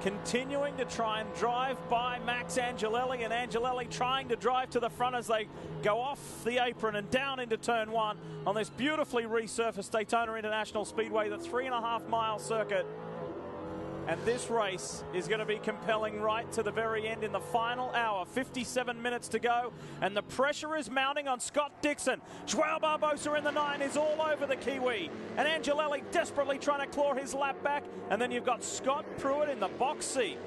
continuing to try and drive by Max Angelelli, and Angelelli trying to drive to the front as they go off the apron and down into turn one on this beautifully resurfaced Daytona International Speedway, the 3.5-mile circuit. And this race is going to be compelling right to the very end in the final hour. 57 minutes to go, and the pressure is mounting on Scott Dixon. Joao Barbosa in the 9 is all over the Kiwi, and Angelelli desperately trying to claw his lap back, and then you've got Scott Pruitt in the box seat.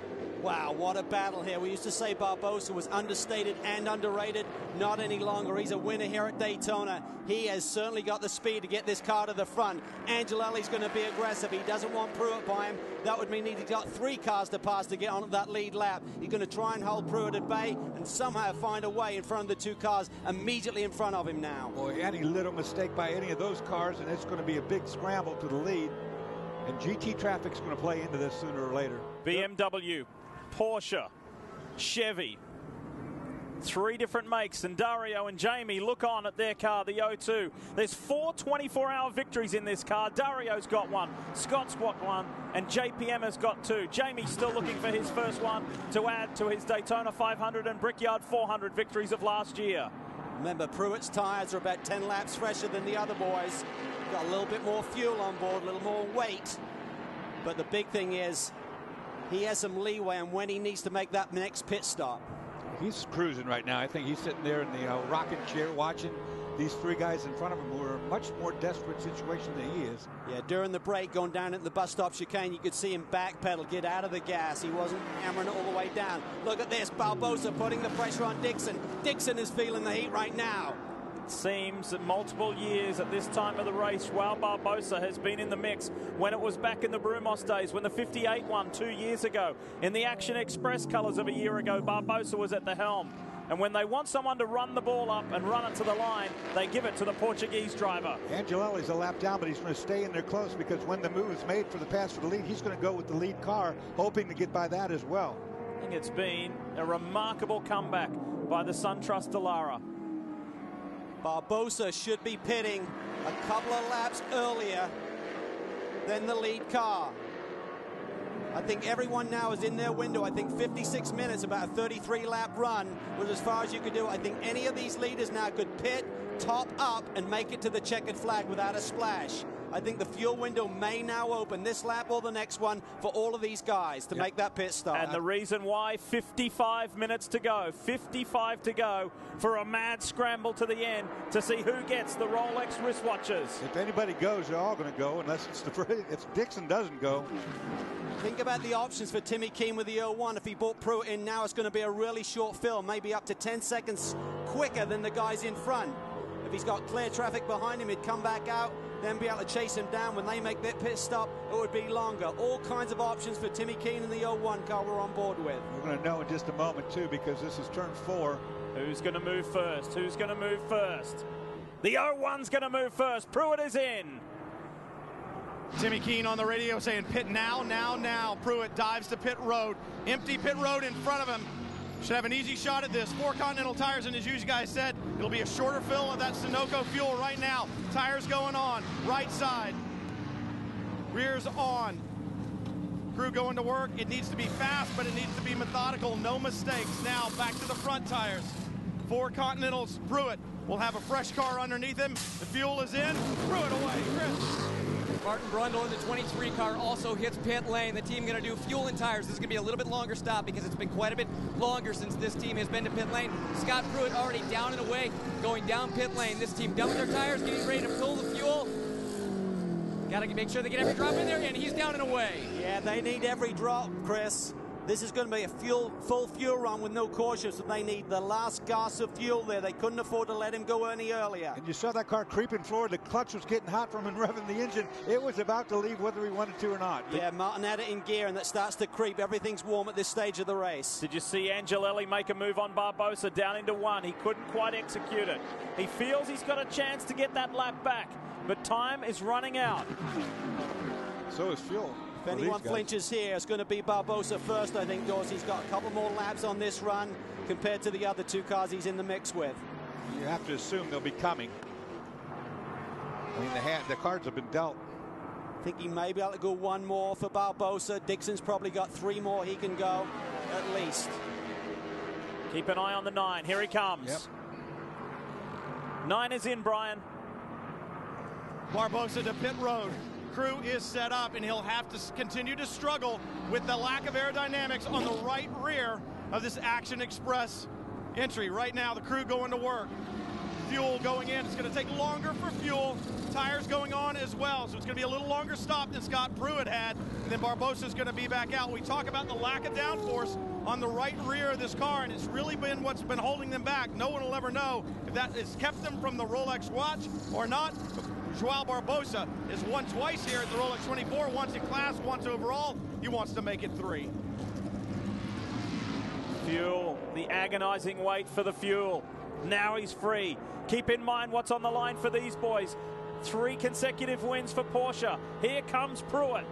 Wow, what a battle here. We used to say Barbosa was understated and underrated. Not any longer. He's a winner here at Daytona. He has certainly got the speed to get this car to the front. Angelelli's going to be aggressive. He doesn't want Pruitt by him. That would mean he's got 3 cars to pass to get on that lead lap. He's going to try and hold Pruitt at bay and somehow find a way in front of the 2 cars immediately in front of him now. Boy, any little mistake by any of those cars, and it's going to be a big scramble to the lead. And GT traffic's going to play into this sooner or later. BMW, Porsche, Chevy. 3 different makes, and Dario and Jamie look on at their car, the O2. There's 4 24-hour victories in this car. Dario's got 1, Scott's got 1, and JPM has got 2. Jamie's still looking for his first one to add to his Daytona 500 and Brickyard 400 victories of last year. Remember, Pruitt's tyres are about 10 laps fresher than the other boys. Got a little bit more fuel on board, a little more weight. But the big thing is, he has some leeway on when he needs to make that next pit stop. He's cruising right now. I think he's sitting there in the rocking chair watching these 3 guys in front of him who are in a much more desperate situation than he is. Yeah, during the break, going down at the bus stop chicane, you could see him backpedal, get out of the gas. He wasn't hammering it all the way down. Look at this, Barbosa putting the pressure on Dixon. Dixon is feeling the heat right now. Seems that multiple years at this time of the race, Joao Barbosa has been in the mix. When it was back in the Brumos days, when the 58 won 2 years ago, in the Action Express colours of a year ago, Barbosa was at the helm. And when they want someone to run the ball up and run it to the line, they give it to the Portuguese driver. Angelelli's a lap down, but he's going to stay in there close because when the move is made for the pass for the lead, he's going to go with the lead car, hoping to get by that as well. I think it's been a remarkable comeback by the SunTrust Dallara. Barbosa should be pitting a couple of laps earlier than the lead car. I think everyone now is in their window. I think 56 minutes, about a 33-lap run, was as far as you could do. I think any of these leaders now could pit, top up, and make it to the checkered flag without a splash. I think the fuel window may now open this lap or the next one for all of these guys to make that pit stop. And the reason why, 55 minutes to go, 55 to go for a mad scramble to the end to see who gets the Rolex wristwatches. If anybody goes, they're all going to go, unless it's if Dixon doesn't go. Think about the options for Timmy Keane with the 01. If he brought Pruitt in now, it's going to be a really short film, maybe up to 10 seconds quicker than the guys in front. If he's got clear traffic behind him, he'd come back out, then be able to chase him down. When they make their pit stop, it would be longer. All kinds of options for Timmy Keane and the 01 car we're on board with. We're going to know in just a moment, too, because this is turn 4. Who's going to move first? Who's going to move first? The 01's going to move first. Pruitt is in. Timmy Keane on the radio saying pit now, now, now. Pruitt dives to pit road. Empty pit road in front of him. Should have an easy shot at this. 4 Continental tires, and as you guys said, it'll be a shorter fill of that Sunoco fuel right now. Tires going on. Right side. Rear's on. Crew going to work. It needs to be fast, but it needs to be methodical. No mistakes. Now back to the front tires. 4 Continentals. Pruitt will have a fresh car underneath him. The fuel is in. Pruitt away. Chris. Martin Brundle in the 23 car also hits pit lane. The team going to do fuel and tires. This is going to be a little bit longer stop because it's been quite a bit longer since this team has been to pit lane. Scott Pruitt already down and away, going down pit lane. This team dumping their tires, getting ready to fill the fuel. Got to make sure they get every drop in there, and he's down and away. Yeah, they need every drop, Chris. This is going to be a full fuel run with no cautions, so they need the last gas of fuel there. They couldn't afford to let him go any earlier. And you saw that car creeping forward. The clutch was getting hot from him revving the engine. It was about to leave whether he wanted to or not. Yeah, Martin had it in gear, and that starts to creep. Everything's warm at this stage of the race. Did you see Angelelli make a move on Barbosa down into 1? He couldn't quite execute it. He feels he's got a chance to get that lap back, but time is running out. So is fuel. If anyone flinches here, it's going to be Barbosa first, I think, Dorsey's got a couple more laps on this run compared to the other 2 cars he's in the mix with. You have to assume they'll be coming. I mean, the cards have been dealt. I think he may be able to go 1 more for Barbosa. Dixon's probably got 3 more he can go, at least. Keep an eye on the 9. Here he comes. Yep. 9 is in, Brian. Barbosa to pit road. Crew is set up, and he'll have to continue to struggle with the lack of aerodynamics on the right rear of this Action Express entry. Right now, the crew going to work. Fuel going in. It's going to take longer for fuel. Tires going on as well, so it's going to be a little longer stop than Scott Pruitt had, and then Barbosa's going to be back out. We talk about the lack of downforce on the right rear of this car, and it's really been what's been holding them back. No one will ever know if that has kept them from the Rolex watch or not. Joao Barbosa has won twice here at the Rolex 24, once in class, once overall. He wants to make it 3. Fuel, the agonizing wait for the fuel. Now he's free. Keep in mind what's on the line for these boys. 3 consecutive wins for Porsche. Here comes Pruitt.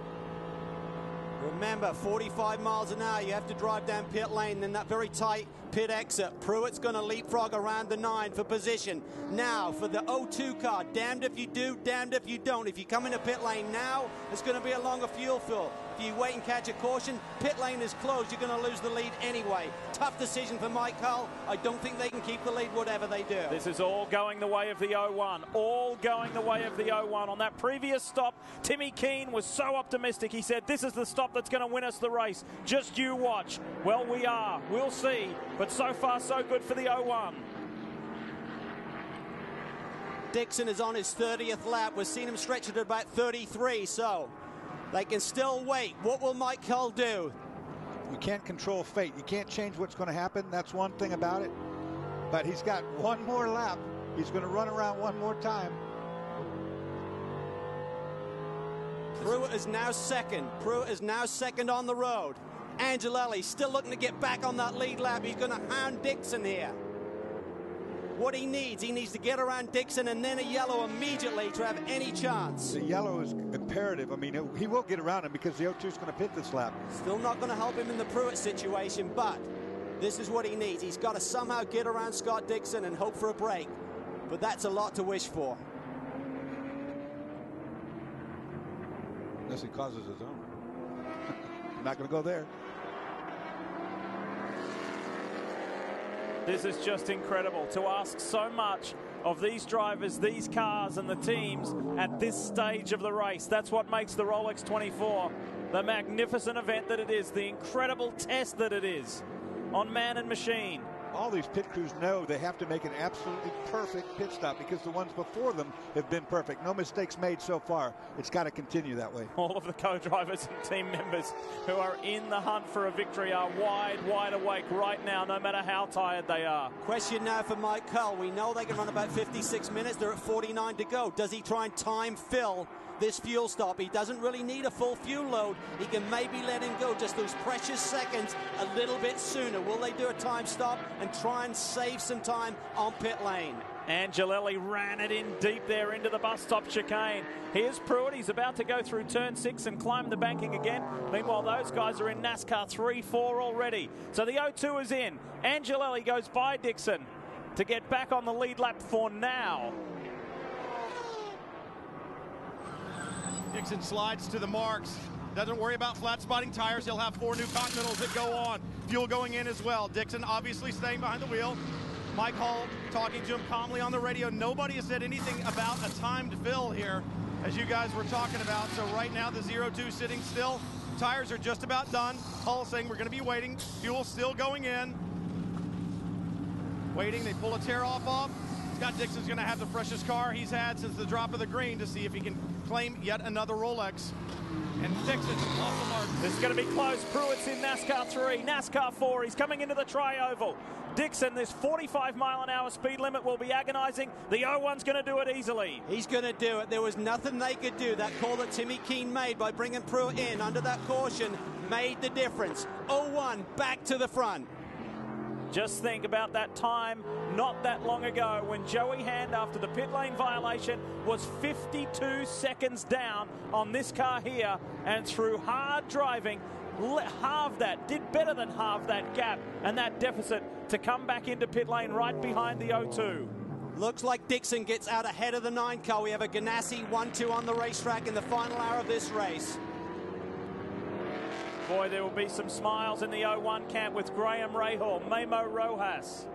Remember, 45 miles an hour, you have to drive down pit lane, then that very tight pit exit. Pruitt's going to leapfrog around the 9 for position. Now, for the 02 car, damned if you do, damned if you don't. If you come into pit lane now, it's going to be a longer fuel fill. If you wait and catch a caution, pit lane is closed. You're going to lose the lead anyway. Tough decision for Mike Hull. I don't think they can keep the lead whatever they do. This is all going the way of the 01. All going the way of the 01. On that previous stop, Timmy Keane was so optimistic. He said, this is the stop that's going to win us the race. Just you watch. Well, we are. We'll see. But so far, so good for the 01. Dixon is on his 30th lap. We've seen him stretch it at about 33, so they can still wait. What will Mike Hull do? You can't control fate. You can't change what's going to happen. That's one thing about it. But he's got one more lap. He's going to run around one more time. Pruitt is now second. Pruitt is now second on the road. Angelelli still looking to get back on that lead lap. He's going to hound Dixon here. What he needs to get around Dixon and then a yellow immediately to have any chance. The yellow is imperative. I mean, he will get around him because the 02 is going to pit this lap. Still not going to help him in the Pruitt situation, but this is what he needs. He's got to somehow get around Scott Dixon and hope for a break. But that's a lot to wish for. Unless he causes his own. Not going to go there. This is just incredible to ask so much of these drivers, these cars and the teams at this stage of the race. That's what makes the Rolex 24 the magnificent event that it is, the incredible test that it is on man and machine. All these pit crews know they have to make an absolutely perfect pit stop because the ones before them have been perfect. No mistakes made so far. It's got to continue that way. All of the co-drivers and team members who are in the hunt for a victory are wide awake right now, no matter how tired they are. Question now for Mike Hull. We know they can run about 56 minutes. They're at 49 to go. Does he try and time fill this fuel stop? He doesn't really need a full fuel load. He can maybe let him go just those precious seconds a little bit sooner. Will they do a time stop and try and save some time on pit lane? Angelelli ran it in deep there into the bus stop chicane. Here's Pruitt. He's about to go through turn 6 and climb the banking again. Meanwhile, those guys are in NASCAR 3-4 already. So the 02 is in. Angelelli goes by Dixon to get back on the lead lap for now. Dixon slides to the marks. Doesn't worry about flat spotting tires. He'll have 4 new Continentals that go on. Fuel going in as well. Dixon obviously staying behind the wheel. Mike Hull talking to him calmly on the radio. Nobody has said anything about a timed fill here, as you guys were talking about. So right now the 02 sitting still. Tires are just about done. Hull saying we're going to be waiting. Fuel still going in. Waiting. They pull a tear-off. Scott Dixon's going to have the freshest car he's had since the drop of the green to see if he can claim yet another Rolex. And Dixon off the mark. This is going to be close. Pruitt's in NASCAR 3, NASCAR 4. He's coming into the tri-oval. Dixon, this 45-mile-an-hour speed limit will be agonizing. The 01's going to do it easily. He's going to do it. There was nothing they could do. That call that Timmy Keane made by bringing Pruitt in under that caution made the difference. 01 back to the front. Just think about that time not that long ago when Joey Hand, after the pit lane violation, was 52 seconds down on this car here, and through hard driving, halved that, did better than halve that gap and that deficit to come back into pit lane right behind the 02. Looks like Dixon gets out ahead of the 9 car. We have a Ganassi 1-2 on the racetrack in the final hour of this race. Boy, there will be some smiles in the 01 camp with Graham Rahal, Memo Rojas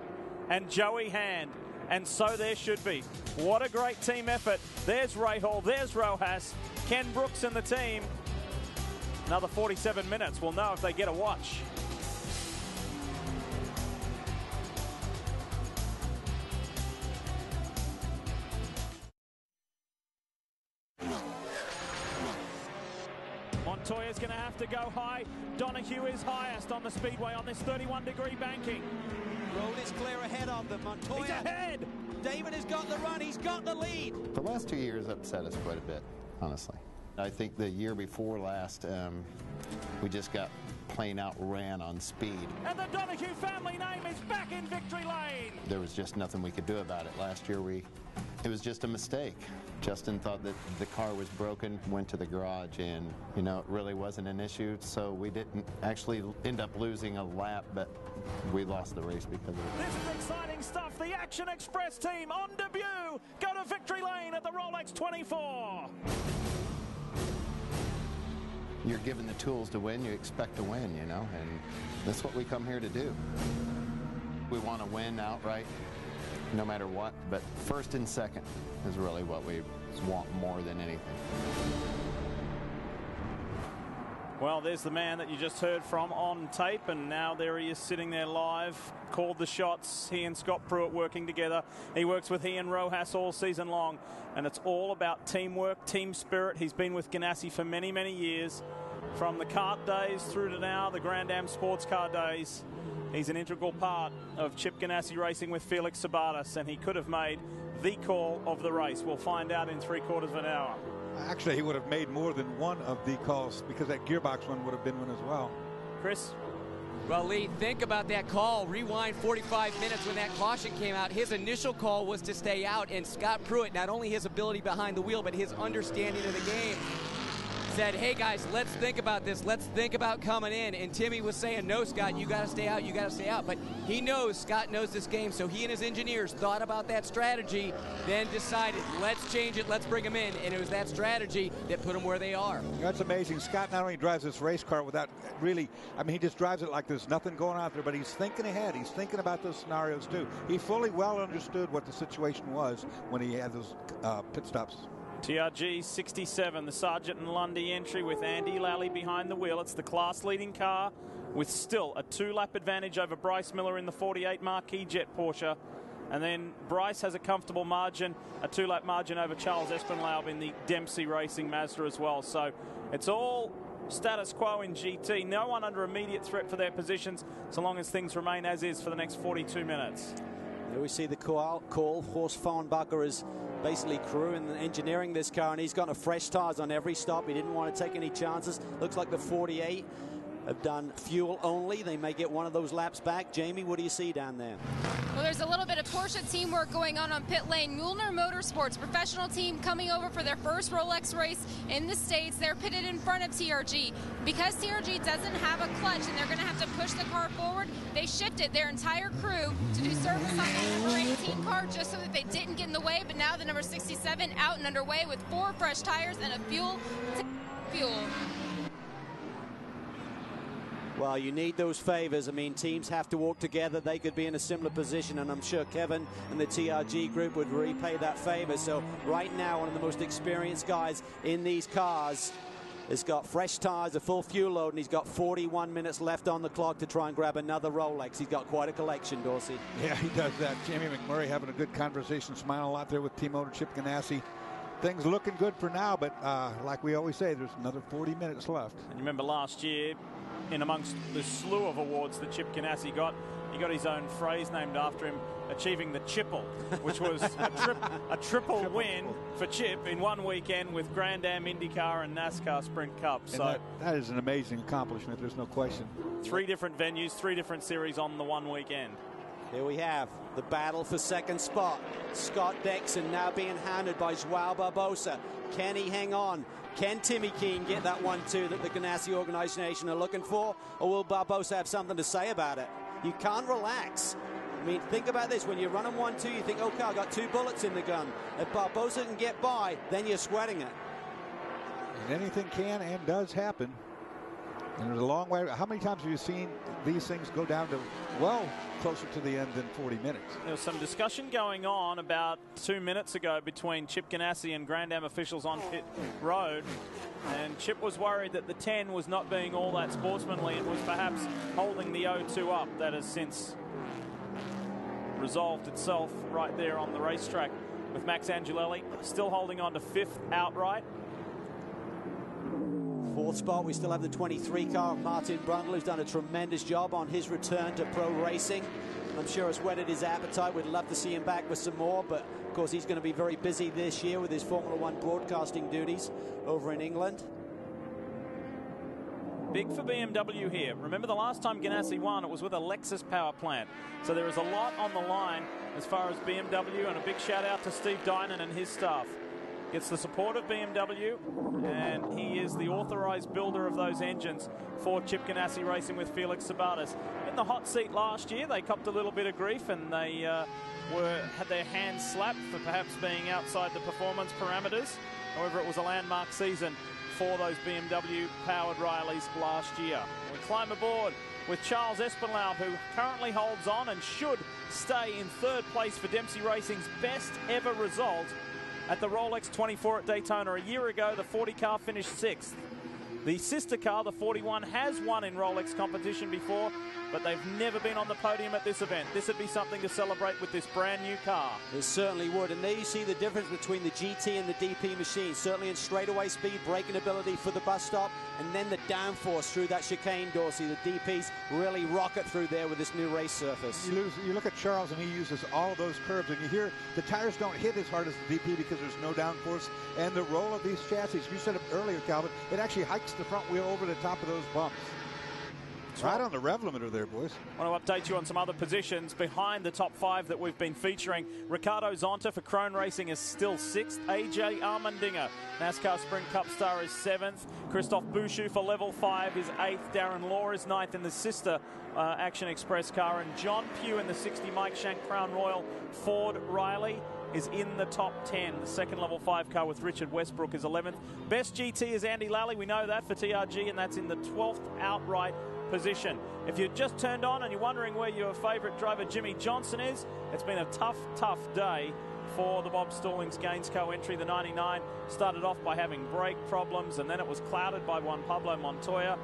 and Joey Hand. And so there should be. What a great team effort. There's Rahal, there's Rojas, Ken Brooks and the team. Another 47 minutes. We'll know if they get a watch. Montoya's going to have to go high. Donahue is highest on the Speedway on this 31-degree banking. Road is clear ahead of them. Montoya. He's ahead. David has got the run. He's got the lead. The last 2 years upset us quite a bit, honestly. I think the year before last, we just got plain outran on speed. And the Donahue family name is back in victory lane. There was just nothing we could do about it. Last year we It was just a mistake. Justin thought that the car was broken, went to the garage, and you know, it really wasn't an issue, so we didn't actually end up losing a lap, but we lost the race because of it. This is exciting stuff. The Action Express team on debut go to victory lane at the Rolex 24. You're given the tools to win, you expect to win, you know, and that's what we come here to do. We want to win outright, no matter what, but first and second is really what we want more than anything. Well, there's the man that you just heard from on tape, and now there he is sitting there live, called the shots. He and Scott Pruitt working together. He works with Ian Rojas all season long, and it's all about teamwork, team spirit. He's been with Ganassi for many, many years, from the kart days through to now the Grand Am sports car days. He's an integral part of Chip Ganassi racing with Felix Sabates, and he could have made the call of the race. We'll find out in 3/4 of an hour. Actually, he would have made more than one of the calls, because that gearbox one would have been one as well. Chris? Well, Lee, think about that call. Rewind 45 minutes when that caution came out. His initial call was to stay out, and Scott Pruitt, not only his ability behind the wheel, but his understanding of the game, said, hey guys, let's think about this. Let's think about coming in. And Timmy was saying, no, Scott, you got to stay out. You got to stay out. But he knows, Scott knows this game. So he and his engineers thought about that strategy, then decided, let's change it. Let's bring him in. And it was that strategy that put them where they are. That's amazing. Scott not only drives this race car without really, I mean, he just drives it like there's nothing going on there, but he's thinking ahead. He's thinking about those scenarios too. He fully well understood what the situation was when he had those pit stops. TRG 67, the Sargent and Lundy entry with Andy Lally behind the wheel. It's the class-leading car with still a 2-lap advantage over Bryce Miller in the 48 Marquis Jet Porsche. And then Bryce has a comfortable margin, a 2-lap margin over Charles Espenlaub in the Dempsey Racing Mazda as well. So it's all status quo in GT. No one under immediate threat for their positions so long as things remain as is for the next 42 minutes. Here we see the call. Horst Farnbacher is basically crewing and engineering this car, and he's got a fresh tires on every stop. He didn't want to take any chances. Looks like the 48 have done fuel only. They may get one of those laps back. Jamie, what do you see down there? Well, there's a little bit of Porsche teamwork going on pit lane. Muehlner Motorsports, professional team coming over for their first Rolex race in the States. They're pitted in front of TRG. Because TRG doesn't have a clutch and they're going to have to push the car forward, they shifted their entire crew to do service on the number 18 car just so that they didn't get in the way. But now the number 67 out and underway with 4 fresh tires and a fuel. Well, you need those favors. I mean, teams have to work together. They could be in a similar position, and I'm sure Kevin and the TRG group would repay that favor. So right now, one of the most experienced guys in these cars has got fresh tires, a full fuel load, and he's got 41 minutes left on the clock to try and grab another Rolex. He's got quite a collection, Dorsey. Yeah, he does that. Jamie McMurray having a good conversation, smiling a lot there with team owner Chip Ganassi. Things looking good for now, but like we always say, there's another 40 minutes left. And you remember last year, in amongst the slew of awards that Chip Ganassi got, he got his own phrase named after him, achieving the Chipple, which was a triple win for Chip in one weekend with Grand Am, IndyCar, and NASCAR Sprint Cup. And So that is an amazing accomplishment. There's no question. 3 different venues, 3 different series on the one weekend. Here we have the battle for second spot. Scott Dixon now being hounded by Joao Barbosa. Can he hang on? Can Timmy Keane get that 1-2 that the Ganassi organization are looking for? Or will Barbosa have something to say about it? You can't relax. I mean, think about this. When you're running 1-2, you think, okay, I got 2 bullets in the gun. If Barbosa can get by, then you're sweating it. And anything can and does happen. And there's a long way. How many times have you seen these things go down to, well, closer to the end than 40 minutes? There was some discussion going on about 2 minutes ago between Chip Ganassi and Grand Am officials on pit road. And Chip was worried that the 10 was not being all that sportsmanly and was perhaps holding the 0-2 up. That has since resolved itself right there on the racetrack with Max Angelelli still holding on to 5th outright. 4th spot, we still have the 23 car of Martin Brundle, who's done a tremendous job on his return to pro racing. I'm sure it's whetted his appetite. We'd love to see him back with some more, but of course he's going to be very busy this year with his Formula One broadcasting duties over in England. Big for BMW here. Remember the last time Ganassi won, it was with a Lexus power plant. So there is a lot on the line as far as BMW, and a big shout out to Steve Dynan and his staff. Gets the support of BMW, and he is the authorized builder of those engines for Chip Ganassi Racing with Felix Sabates. In the hot seat last year, they copped a little bit of grief, and they had their hands slapped for perhaps being outside the performance parameters. However, it was a landmark season for those BMW-powered Rileys last year. We climb aboard with Charles Espinlaub, who currently holds on and should stay in third place for Dempsey Racing's best ever result at the Rolex 24 at Daytona. A year ago, the 40 car finished 6th. The sister car, the 41, has won in Rolex competition before, but they've never been on the podium at this event. This would be something to celebrate with this brand new car. It certainly would. And there you see the difference between the GT and the DP machine. Certainly in straightaway speed, braking ability for the bus stop, and then the downforce through that chicane, Dorsey. The DPs really rocket through there with this new race surface. You look at Charles, and he uses all of those curves, and you hear the tires don't hit as hard as the DP because there's no downforce. And the roll of these chassis, you said it earlier, Calvin, it actually hikes the front wheel over the top of those bumps. Right on the rev limiter there, boys. I want to update you on some other positions behind the top 5 that we've been featuring. Ricardo Zonta for Krone Racing is still 6th. AJ Armandinger, NASCAR Sprint Cup star, is 7th. Christophe Bouchou for Level 5 is 8th. Darren Law is 9th in the sister Action Express car. And John Pugh in the 60 Mike Shank Crown Royal Ford Riley is in the top 10. The second Level 5 car with Richard Westbrook is 11th. Best GT is Andy Lally. We know that for TRG, and that's in the 12th outright position. If you just turned on and you're wondering where your favourite driver Jimmy Johnson is, it's been a tough day for the Bob Stallings Gainsco entry. The 99 started off by having brake problems, and then it was clouded by Juan Pablo Montoya.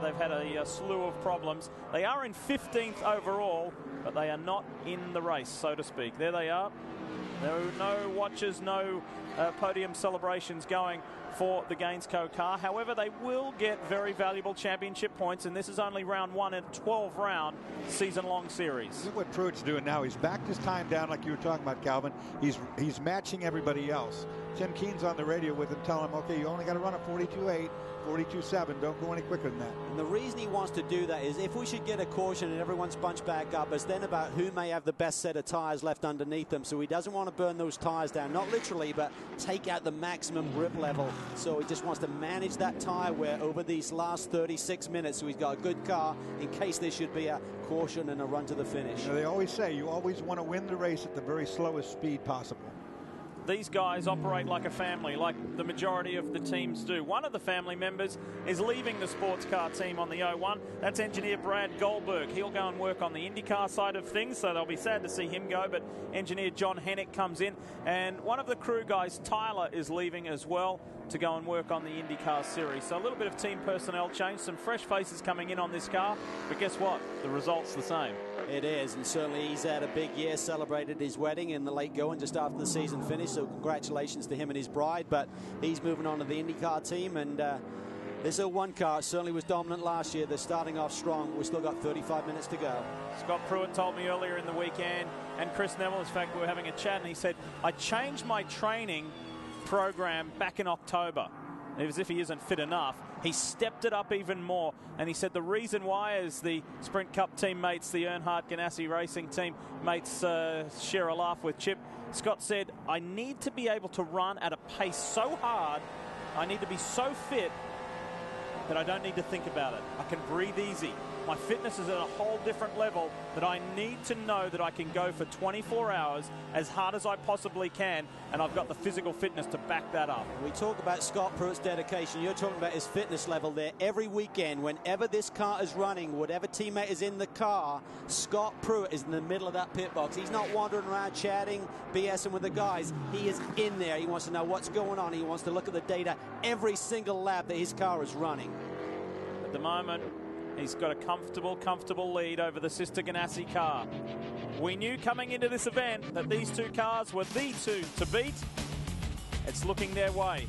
They've had a slew of problems. They are in 15th overall, but they are not in the race, so to speak. There they are. No watches, no podium celebrations going for the Gainsco car. However, they will get very valuable championship points, and this is only round 1 in a 12-round season-long series. Look what Pruitt's doing now. He's backed his time down like you were talking about, Calvin. He's matching everybody else. Tim Keene's on the radio with him, telling him, okay, you only got to run a 42.8, 42.7. Don't go any quicker than that. And the reason he wants to do that is if we should get a caution and everyone's bunched back up, it's then about who may have the best set of tires left underneath them. So he doesn't want to burn those tires down, not literally, but take out the maximum grip level. So he just wants to manage that tire wear over these last 36 minutes. So he's got a good car in case there should be a caution and a run to the finish. You know, they always say you always want to win the race at the very slowest speed possible. These guys operate like a family, like the majority of the teams do. One of the family members is leaving the sports car team on the 01. That's engineer Brad Goldberg. He'll go and work on the IndyCar side of things, so they'll be sad to see him go, but engineer John Hennick comes in. And one of the crew guys, Tyler, is leaving as well to go and work on the IndyCar series. So a little bit of team personnel change, some fresh faces coming in on this car, but guess what? The result's the same. It is, and certainly he's had a big year, celebrated his wedding in the late going just after the season finished, so congratulations to him and his bride, but he's moving on to the IndyCar team, and this 01 car certainly was dominant last year. They're starting off strong. We've still got 35 minutes to go. Scott Pruitt told me earlier in the weekend, and Chris Neville, in fact, we were having a chat, and he said, I changed my training program back in October. As if he isn't fit enough. He stepped it up even more, and he said the reason why is the Sprint Cup teammates, the Earnhardt Ganassi Racing team mates, share a laugh with Chip. Scott said, I need to be able to run at a pace so hard, I need to be so fit that I don't need to think about it. I can breathe easy. My fitness is at a whole different level that I need to know that I can go for 24 hours as hard as I possibly can, and I've got the physical fitness to back that up. We talk about Scott Pruitt's dedication. You're talking about his fitness level there. Every weekend, whenever this car is running, whatever teammate is in the car, Scott Pruitt is in the middle of that pit box. He's not wandering around chatting, BSing with the guys. He is in there. He wants to know what's going on. He wants to look at the data every single lap that his car is running. At the moment, he's got a comfortable lead over the sister Ganassi car. We knew coming into this event that these two cars were the two to beat. It's looking their way.